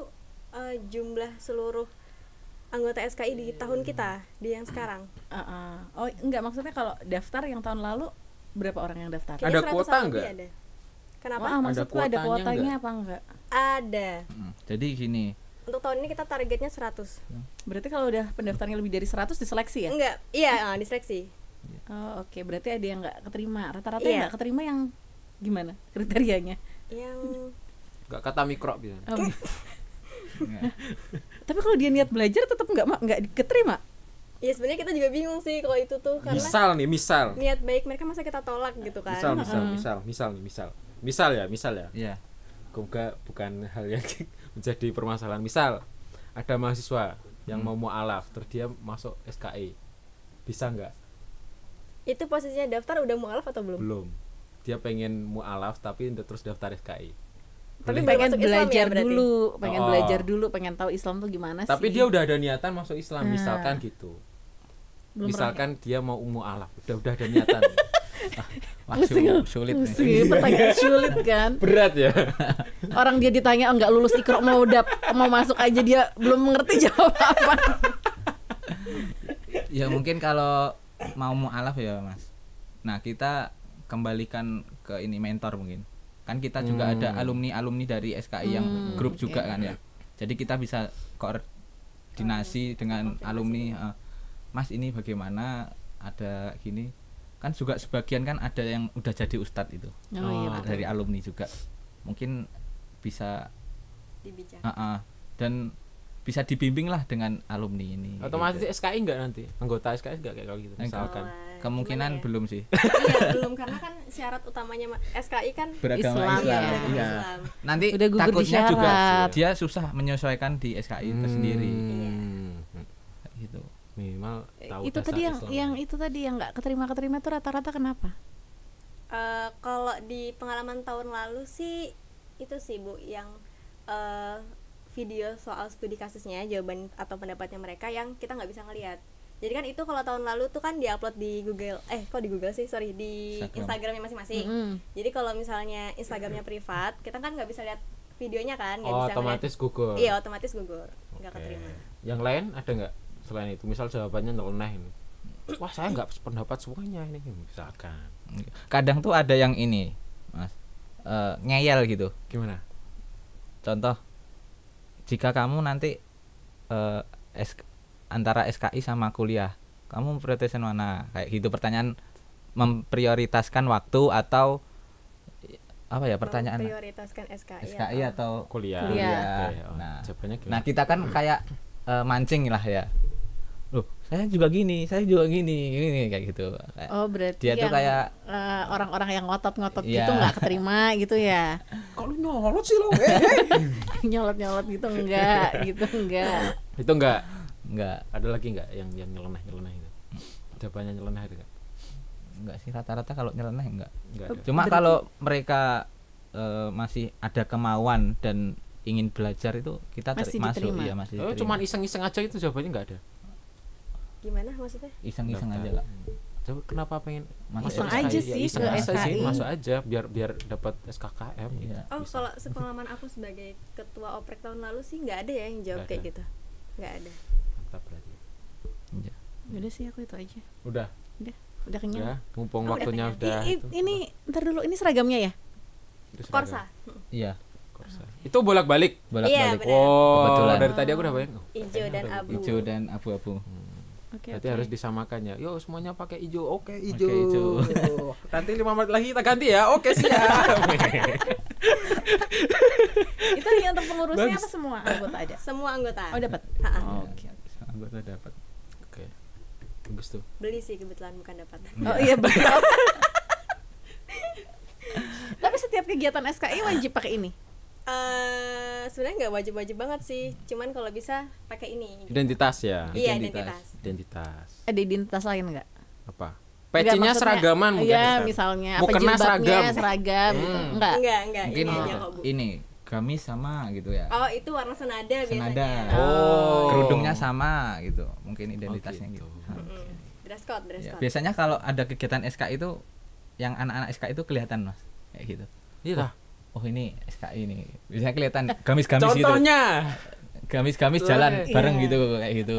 D: jumlah seluruh anggota SKI di tahun kita, di yang sekarang.
A: Oh enggak, maksudnya kalau daftar yang tahun lalu berapa orang yang daftar?
B: Ada
D: Kayaknya 100
B: kuota
D: lebih
B: nggak?
D: ada. Kenapa?
A: Wah, maksudku ada
B: kuotanya
A: kuotanya
B: nggak?
A: apa enggak?
D: Ada.
C: Jadi gini,
D: Untuk tahun ini kita targetnya 100.
A: Berarti kalau udah pendaftarnya lebih dari 100 diseleksi ya?
D: Enggak, iya, diseleksi.
A: Oh oke, berarti ada yang nggak keterima. Rata-rata
D: Iya.
A: yang nggak keterima yang gimana kriterianya?
D: Yang
B: Gak kata mikro gitu.
A: Oh, tapi kalau dia niat belajar tetap nggak keterima.
D: ya sebenarnya kita juga bingung sih kalau itu tuh, karena
B: Misal
D: niat baik mereka masa kita tolak gitu kan.
B: misal ya.
C: ya
B: Semoga bukan hal yang menjadi permasalahan. Misal ada mahasiswa yang mau mualaf terus dia masuk SKI. Bisa nggak?
D: Itu posisinya daftar udah mualaf atau belum?
B: Belum. Dia pengen mualaf tapi terus daftar SKI.
D: Tapi
B: Boleh?
D: baru
A: Pengen
D: masuk Islam ya
A: belajar
D: berarti?
A: dulu, pengen
B: Oh.
A: belajar dulu, pengen tahu Islam tuh gimana sih.
B: Tapi dia udah ada niatan masuk Islam,
A: Nah.
B: misalkan gitu.
A: Belum
B: Misalkan dia mau mualaf, udah ada niatan.
C: sulit nih.
A: sih, pertanyaan sulit kan.
B: Berat ya.
A: Orang dia ditanya nggak lulus Iqra mau masuk aja dia belum mengerti jawab apa.
C: Ya mungkin kalau mau mualaf ya Mas. Nah kita kembalikan ke ini mentor mungkin. Kan kita juga ada alumni dari SKI yang grup juga kan ya. Jadi kita bisa koordinasi dengan alumni. Mas ini bagaimana, ada gini. Kan juga sebagian kan ada yang udah jadi ustadz itu.
A: Oh iya betul.
C: Dari alumni juga. Mungkin bisa
D: Dibicarakan.
C: dan bisa dibimbing lah dengan alumni ini.
B: Otomatis
C: gitu.
B: SKI enggak nanti? Anggota SKI enggak kayak kalau gitu misalkan.
C: Kemungkinan
D: Gimana ya?
C: belum sih.
D: Iya, belum, karena kan syarat utamanya SKI kan
C: Beragama
A: Islam,
C: Islam.
A: ya.
C: Iya.
D: Islam.
C: Nanti
A: Udah gugur di
C: takutnya juga
A: syarat.
C: dia susah menyesuaikan di SKI itu sendiri. Gitu.
B: Minimal tahu
A: Itu
B: dasar
A: tadi
B: Islam.
A: yang itu tadi yang nggak keterima tuh rata-rata kenapa?
D: Kalau di pengalaman tahun lalu sih itu sih Bu, yang video soal studi kasusnya, jawaban atau pendapatnya mereka yang kita nggak bisa ngelihat. Jadi kan itu kalau tahun lalu tuh kan diupload di Google, kok di Google sih, sorry, di Instagramnya masing-masing. Jadi kalau misalnya Instagramnya privat, kita kan nggak bisa lihat videonya kan, nggak bisa
B: otomatis gugur.
D: Iya, otomatis gugur, nggak
B: Oke.
D: keterima.
B: Yang lain ada nggak selain itu? Misal jawabannya nyeleneh ini. Wah, saya nggak pendapat semuanya ini misalkan.
C: Kadang tuh ada yang ini, Mas. Ngeyel gitu.
B: Gimana?
C: Contoh, jika kamu nanti antara SKI sama kuliah, kamu prioritaskan mana? Kayak gitu, pertanyaan memprioritaskan waktu atau apa ya pertanyaan?
D: Prioritaskan
C: SKI atau
B: Kuliah.
A: Kuliah.
B: Oke, oh,
C: Nah,
B: jawabannya gimana?
C: nah kita kan kayak mancing lah ya. Loh, saya juga gini kayak gitu.
A: Oh berarti
C: Dia tuh
A: yang,
C: kayak
A: orang-orang yang ngotot-ngotot
C: Iya.
A: gitu nggak keterima gitu ya.
B: Kalau nyolot sih lo.
A: Nyolot-nyolot gitu enggak
B: Itu enggak.
C: enggak
B: Ada lagi enggak yang nyeleneh itu? Jawabannya nyeleneh ada enggak?
C: enggak sih, rata-rata kalau nyeleneh enggak.
B: Enggak ada.
C: Cuma kalau mereka masih ada kemauan dan ingin belajar itu kita
A: Masih
C: masuk,
A: diterima.
C: iya masih
B: Oh,
C: diterima.
B: cuman iseng-iseng aja itu jawabannya enggak ada.
D: Gimana maksudnya?
C: iseng-iseng
B: Daftar.
C: aja lah.
B: Coba kenapa pengen
C: Masuk
A: Iseng
B: SKI?
A: aja
B: Ya,
A: sih
B: iseng
A: ke
B: aja sih,
A: SKI.
B: masuk aja biar dapat SKKM gitu.
C: Iya.
D: Oh,
B: Bisa.
D: kalau sepengalaman aku sebagai ketua oprek tahun lalu sih nggak ada ya yang jawab
B: Nggak
D: kayak
B: ada.
D: gitu. Nggak ada.
B: Mantap berarti.
C: Iya.
A: Udah sih aku itu aja.
B: Udah
A: Kenyang.
B: ya, mumpung
D: Oh, udah
B: waktunya
D: kenyang.
B: udah itu.
A: Ini ntar dulu, ini seragamnya ya?
B: Itu seragam.
D: Korsa.
C: Iya,
B: Korsa. Itu bolak-balik.
D: Iya,
C: bolak-balik.
D: benar.
B: Oh,
C: Kebetulan.
B: dari tadi aku udah bayang. Oh,
D: Hijau
B: kayaknya
D: dan
B: udah
D: abu.
C: Hijau dan abu-abu.
A: Oke.
B: Berarti harus disamakan ya. Yo, semuanya pakai hijau. Oke,
C: Pakai
B: hijau.
C: hijau.
B: Nanti 5 menit lagi kita ganti ya. Oke, siap.
A: Itu yang untuk pengurusnya
B: Bagus.
A: apa semua anggota ada?
D: Semua anggota.
A: Oh dapat.
D: Ha-ha.
A: Oh, oke.
C: Anggota dapat.
B: Oke. Bagus tuh.
D: Beli sih kebetulan, bukan dapat.
A: Oh iya betul. Tapi setiap kegiatan SKI wajib pakai ini.
D: Sebenarnya nggak wajib-wajib banget sih. Cuman kalau bisa pakai ini.
B: Identitas ya.
D: Iya,
C: identitas.
D: identitas.
B: Identitas.
A: Ada identitas lain nggak?
B: Apa?
A: Nggak,
B: Pecinya
A: maksudnya-
B: seragaman mungkin.
A: Iya,
B: Ustaz.
A: misalnya
B: Mau
A: apa
B: kena
A: jilbabnya
B: seragam.
A: seragam gitu. Enggak.
D: Enggak,
C: Mungkin
D: ini aja kok, Bu.
C: ini gamis sama gitu ya.
D: Oh, itu warna senada
C: Senada.
D: biasanya.
B: Oh.
C: Kerudungnya sama gitu. Mungkin identitasnya
B: gitu.
C: gitu.
D: Dress code, dress
C: Ya,
D: code.
C: biasanya kalau ada kegiatan SKI itu yang anak-anak SKI itu kelihatan, Mas. Kayak gitu.
B: Iya.
C: Oh, ini SKI ini. Biasanya kelihatan gamis-gamis gitu.
B: Contohnya.
C: gamis jalan bareng gitu kayak gitu.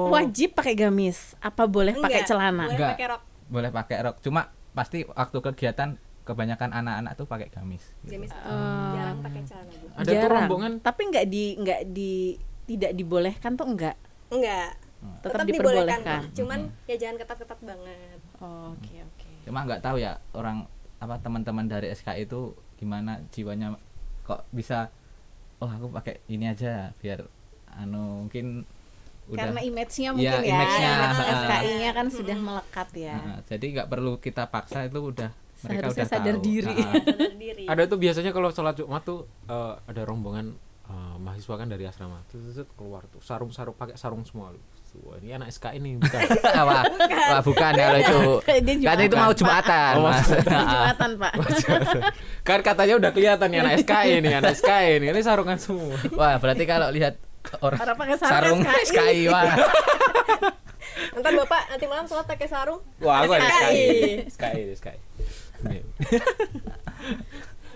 A: Wajib pakai gamis apa boleh pakai celana?
D: Boleh pakai rok.
C: Boleh pakai rok, cuma pasti waktu kegiatan kebanyakan anak-anak tuh pakai gamis gitu.
D: Gamis jarang pakai celana Bu.
B: Ada tuh rombongan
A: tapi tidak dibolehkan tuh enggak tetap
D: diperbolehkan, cuman ya jangan ketat-ketat banget.
A: Oke.
C: Cuma nggak tahu ya orang apa teman-teman dari SKI itu gimana jiwanya kok bisa aku pakai ini aja biar mungkin udah
A: karena image-nya
C: ya,
A: mungkin
C: image-nya,
A: SKI-nya kan sudah melekat ya.
C: Jadi nggak perlu kita paksa, itu udah mereka
A: Seharusnya
C: udah
A: sadar
C: tahu.
A: diri.
D: Sadar diri.
B: ada tuh biasanya kalau sholat Jumat tuh ada rombongan mahasiswa kan dari asrama tuh keluar tuh sarung pakai sarung semua. Wah, ini anak SKI ini bukan.
C: Wah, bukan ya itu. Katanya itu mau Jumatan. Mas.
A: Jumatan, Pak.
B: Kan katanya udah kelihatan nih anak SKI ini. Ini sarungan semua.
C: Wah, berarti kalau lihat orang
A: pakai
C: sarung SKI wah.
D: Ntar Bapak nanti malam sholat pakai sarung.
B: Wah, aku SKI.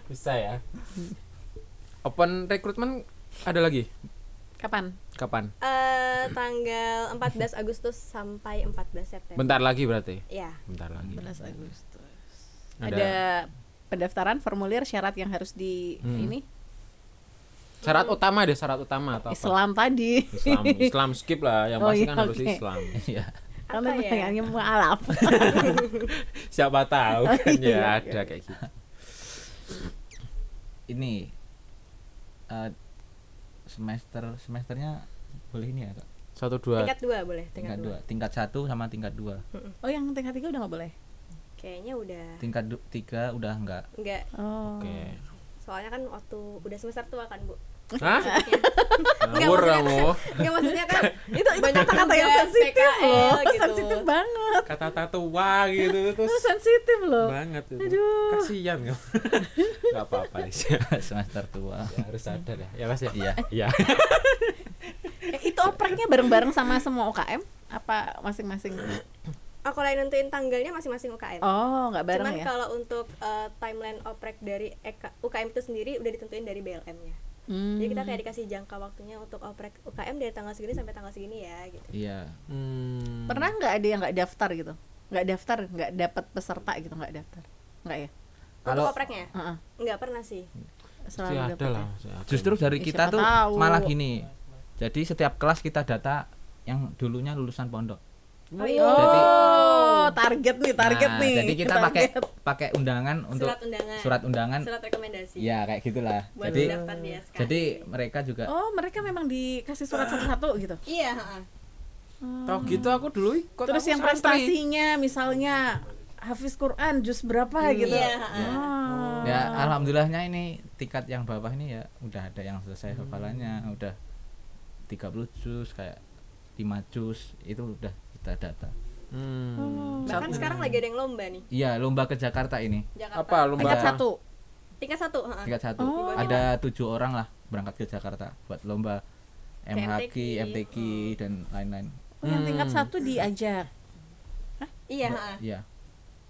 B: Bisa ya. Open recruitment ada lagi?
A: Kapan?
D: Tanggal 14 Agustus sampai 14 September.
B: Bentar lagi berarti.
D: Ya.
B: Bentar lagi.
A: 11 Agustus. Ada pendaftaran formulir syarat yang harus ini.
B: Syarat utama atau
A: Islam
B: apa?
A: tadi.
B: Islam skip lah, yang pasti kan harus
A: oke.
B: Islam.
C: Iya.
A: Karena
D: Apa ya?
A: pertanyaannya mualaf.
B: Siapa tahu kan ya ada kayak gitu.
C: Ini semesternya boleh ini ya, Kak?
B: 1, 2.
D: Tingkat 2 boleh,
C: Tingkat 2. Tingkat 1 sama tingkat 2.
A: Oh, yang tingkat 3 udah enggak boleh?
D: Kayaknya udah.
C: Tingkat 3 udah enggak.
D: Enggak.
A: Oh.
B: Oke.
D: Soalnya kan waktu udah semester tua kan, Bu.
B: Hah?
D: Enggak,
B: Ngawur
D: maksudnya
B: kamu.
D: Enggak, maksudnya kan
A: Itu
D: banyak
A: kata-kata yang
D: tugas
A: sensitif
D: PKL
A: loh.
D: gitu.
A: Sensitif banget.
B: Kata tua gitu
A: Itu
B: terus
A: sensitif loh.
B: banget itu.
A: Aduh.
B: Kasihan kamu. Enggak apa-apa nih.
C: Semester tua.
B: Ya, harus sadar ya. Ya Mas ya.
C: Iya.
B: Iya.
A: Itu opreknya bareng-bareng sama semua UKM apa masing-masing?
D: kalau yang nentuin tanggalnya masing-masing UKM.
A: Oh, enggak bareng
D: Cuman
A: ya?
D: kalau untuk timeline oprek dari UKM itu sendiri udah ditentuin dari BLM-nya. Jadi kita kayak dikasih jangka waktunya untuk oprek UKM dari tanggal segini sampai tanggal segini ya gitu.
C: Iya.
A: Pernah nggak ada yang nggak daftar gitu? Nggak dapat peserta gitu, nggak daftar? Nggak ya?
D: Untuk opreknya?
A: Heeh.
D: Nggak pernah sih.
A: Selalu
B: Pasti
A: dapat
B: ada
A: ya?
B: lah. pasti ada.
C: Justru dari kita
A: siapa
C: tuh
A: tahu.
C: malah gini. Jadi setiap kelas kita data yang dulunya lulusan pondok.
A: Oh, target nih.
C: Nah, jadi kita
A: Target.
C: pakai undangan untuk surat undangan.
D: Surat rekomendasi.
C: Ya, kayak gitulah.
D: Buat
C: Jadi
D: daftar di SKI.
C: jadi mereka juga
A: Oh, mereka memang dikasih surat satu-satu gitu.
D: Iya, heeh.
B: Tahu gitu aku dulu ikut.
A: Terus
B: aku
A: yang
B: santri.
A: prestasinya misalnya Hafiz Quran jus berapa gitu.
D: Iya, heeh.
A: Oh.
C: ya alhamdulillahnya ini tingkat yang bawah ini ya udah ada yang selesai hafalannya, udah 30 juz kayak 5 juz itu udah kita data.
D: Bahkan sekarang lagi ada yang lomba nih.
C: Iya, lomba ke Jakarta ini.
D: Jakarta.
B: Apa lomba?
A: Tingkat
B: apa?
A: 1.
D: Tingkat 1, heeh.
C: Tingkat 1. Ada 7 orang lah berangkat ke Jakarta buat lomba MHQ, MTQ dan lain-lain.
A: Oh, yang tingkat 1 diajak.
D: Iya, heeh.
C: Iya.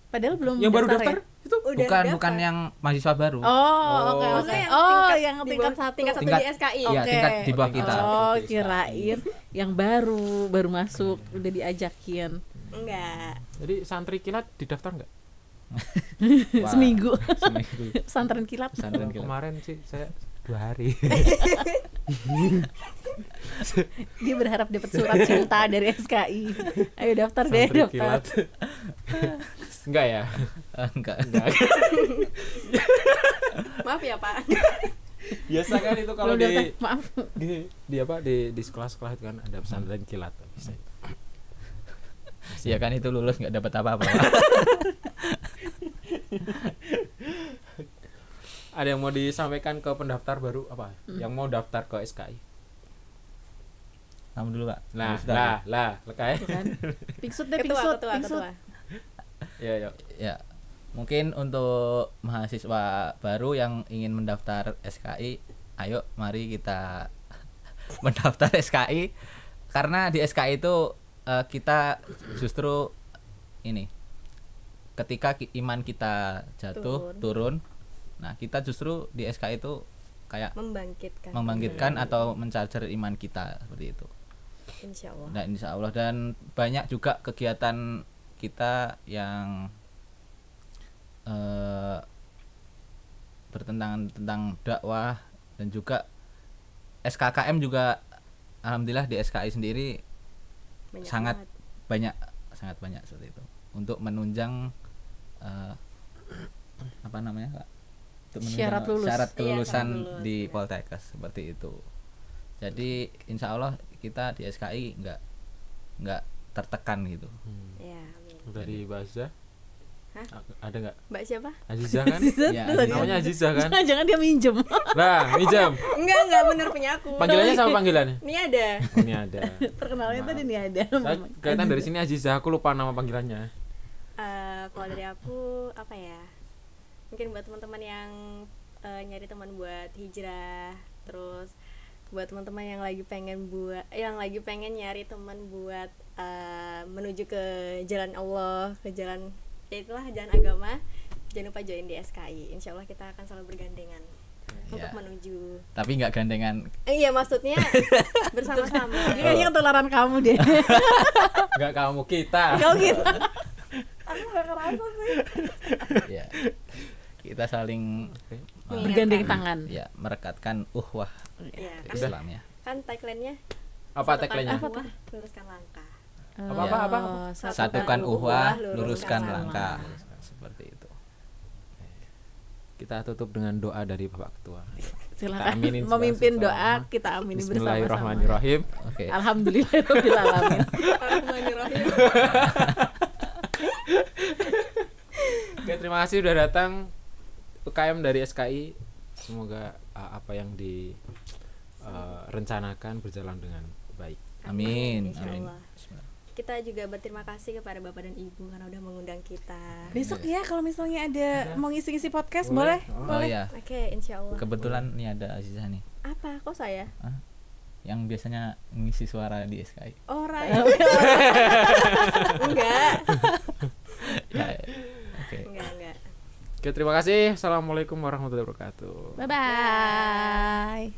A: Padahal belum
B: Yang baru
A: ya?
B: daftar itu
D: Udah
C: Bukan
D: daftar.
C: yang mahasiswa baru.
A: Oh, oke.
D: Maksudnya yang
A: Oh,
D: tingkat
A: yang
D: di
A: tingkat
D: bawah-
A: 1.
D: tingkat 1
C: Tingkat-
D: di SKI.
C: Iya,
A: Oke.
C: tingkat di bawah kita.
A: Oh, kirain yang baru masuk udah diajakin.
D: Enggak.
B: Jadi santri kilat didaftar nggak?
C: Wah,
A: Seminggu.
C: seminggu.
A: Pesantren kilat.
C: Pesantren kilat.
B: Kemarin sih saya 2 hari.
A: Dia berharap dapat surat cinta dari SKI. Ayo daftar deh,
B: Santri
A: daftar.
B: kilat. Enggak ya?
C: Enggak.
D: Maaf ya, Pak.
B: Biasa kan itu kalau
A: Belum daftar. Maaf.
B: di apa di sekolah-sekolah itu kan ada pesantren kilat bisa itu.
C: Ya kan itu lulus nggak dapat apa-apa.
B: Ada yang mau disampaikan ke pendaftar baru apa? Yang mau daftar ke SKI.
C: Kamu dulu, Kak.
B: Lah, lekai.
A: Kan. Piksut deh,
D: Ketua.
A: piksut.
B: Ya.
C: Ya. Mungkin untuk mahasiswa baru yang ingin mendaftar SKI, ayo mari kita mendaftar SKI karena di SKI itu kita justru ini ketika iman kita jatuh turun, nah kita justru di SKI itu kayak
D: membangkitkan
C: atau mencarger iman kita seperti itu.
D: insyaallah.
C: Nah, insyaallah. Dan banyak juga kegiatan kita yang bertentangan tentang dakwah, dan juga SKKM juga alhamdulillah di SKI sendiri sangat banyak seperti itu untuk menunjang apa namanya Kak?
A: Syarat
C: kelulusan
D: lulus,
C: di Poltekkes seperti itu. Jadi insya Allah kita di SKI nggak tertekan gitu.
D: Ya, amin.
B: Dari bahasa ada nggak?
D: Mbak siapa?
B: Azizah kan?
C: Ya,
B: Namanya Azizah kan?
A: Jangan dia minjem.
B: Lah, minjam.
D: Enggak bener punya aku.
B: Panggilannya sama panggilannya?
D: Ini ada.
B: Oh, ini ada.
A: Terkenalnya tadi nih ada.
B: Saya kelihatan dari sini Azizah, aku lupa nama panggilannya.
D: Kalau dari aku apa ya? Mungkin buat teman-teman yang nyari teman buat hijrah, terus buat teman-teman yang lagi pengen nyari teman buat menuju ke jalan Allah, ke jalan ya itulah jalan agama, jangan lupa join di SKI. Insya Allah kita akan selalu bergandengan untuk menuju.
C: Tapi nggak gandengan.
D: Iya maksudnya bersama-sama.
A: Ini ketularan kamu deh.
B: Enggak kamu, kita.
A: Kau kita.
D: Aku gak kerasa sih.
C: Ya. Kita saling
A: Bergandeng tangan.
C: ya merekatkan ukhwah
D: Iya,
C: Islam ya.
D: kan tagline-nya
B: Apa tagline-nya?
D: Ukhwah, luruskan langkah.
B: Apa?
C: Satukan ukhwah, luruskan langkah. Seperti itu.
B: Kita tutup dengan doa dari Bapak Ketua.
A: Silakan
B: Kita aminin
A: memimpin
B: bersama-sama.
A: doa, kita amini bersama-sama.
B: Bismillahirrahmanirrahim.
C: Oke.
A: Alhamdulillahirabbil alamin.
D: Bismillahirrahmanirrahim.
B: Oke, terima kasih sudah datang UKM dari SKI. Semoga apa yang direncanakan berjalan dengan baik.
C: Amin.
D: Insyaallah. Kita juga berterima kasih kepada Bapak dan Ibu karena udah mengundang kita.
A: Besok ya kalau misalnya ada mau ngisi-ngisi podcast boleh?
C: Oh iya.
D: Oke, insyaallah.
C: Kebetulan nih ada Azizah nih.
D: Apa? Kok saya?
C: Yang biasanya ngisi suara di SKI.
D: Orang. Enggak.
C: Ya. Oke.
D: Enggak.
B: Oke, terima kasih. Assalamualaikum warahmatullahi wabarakatuh.
A: Bye bye.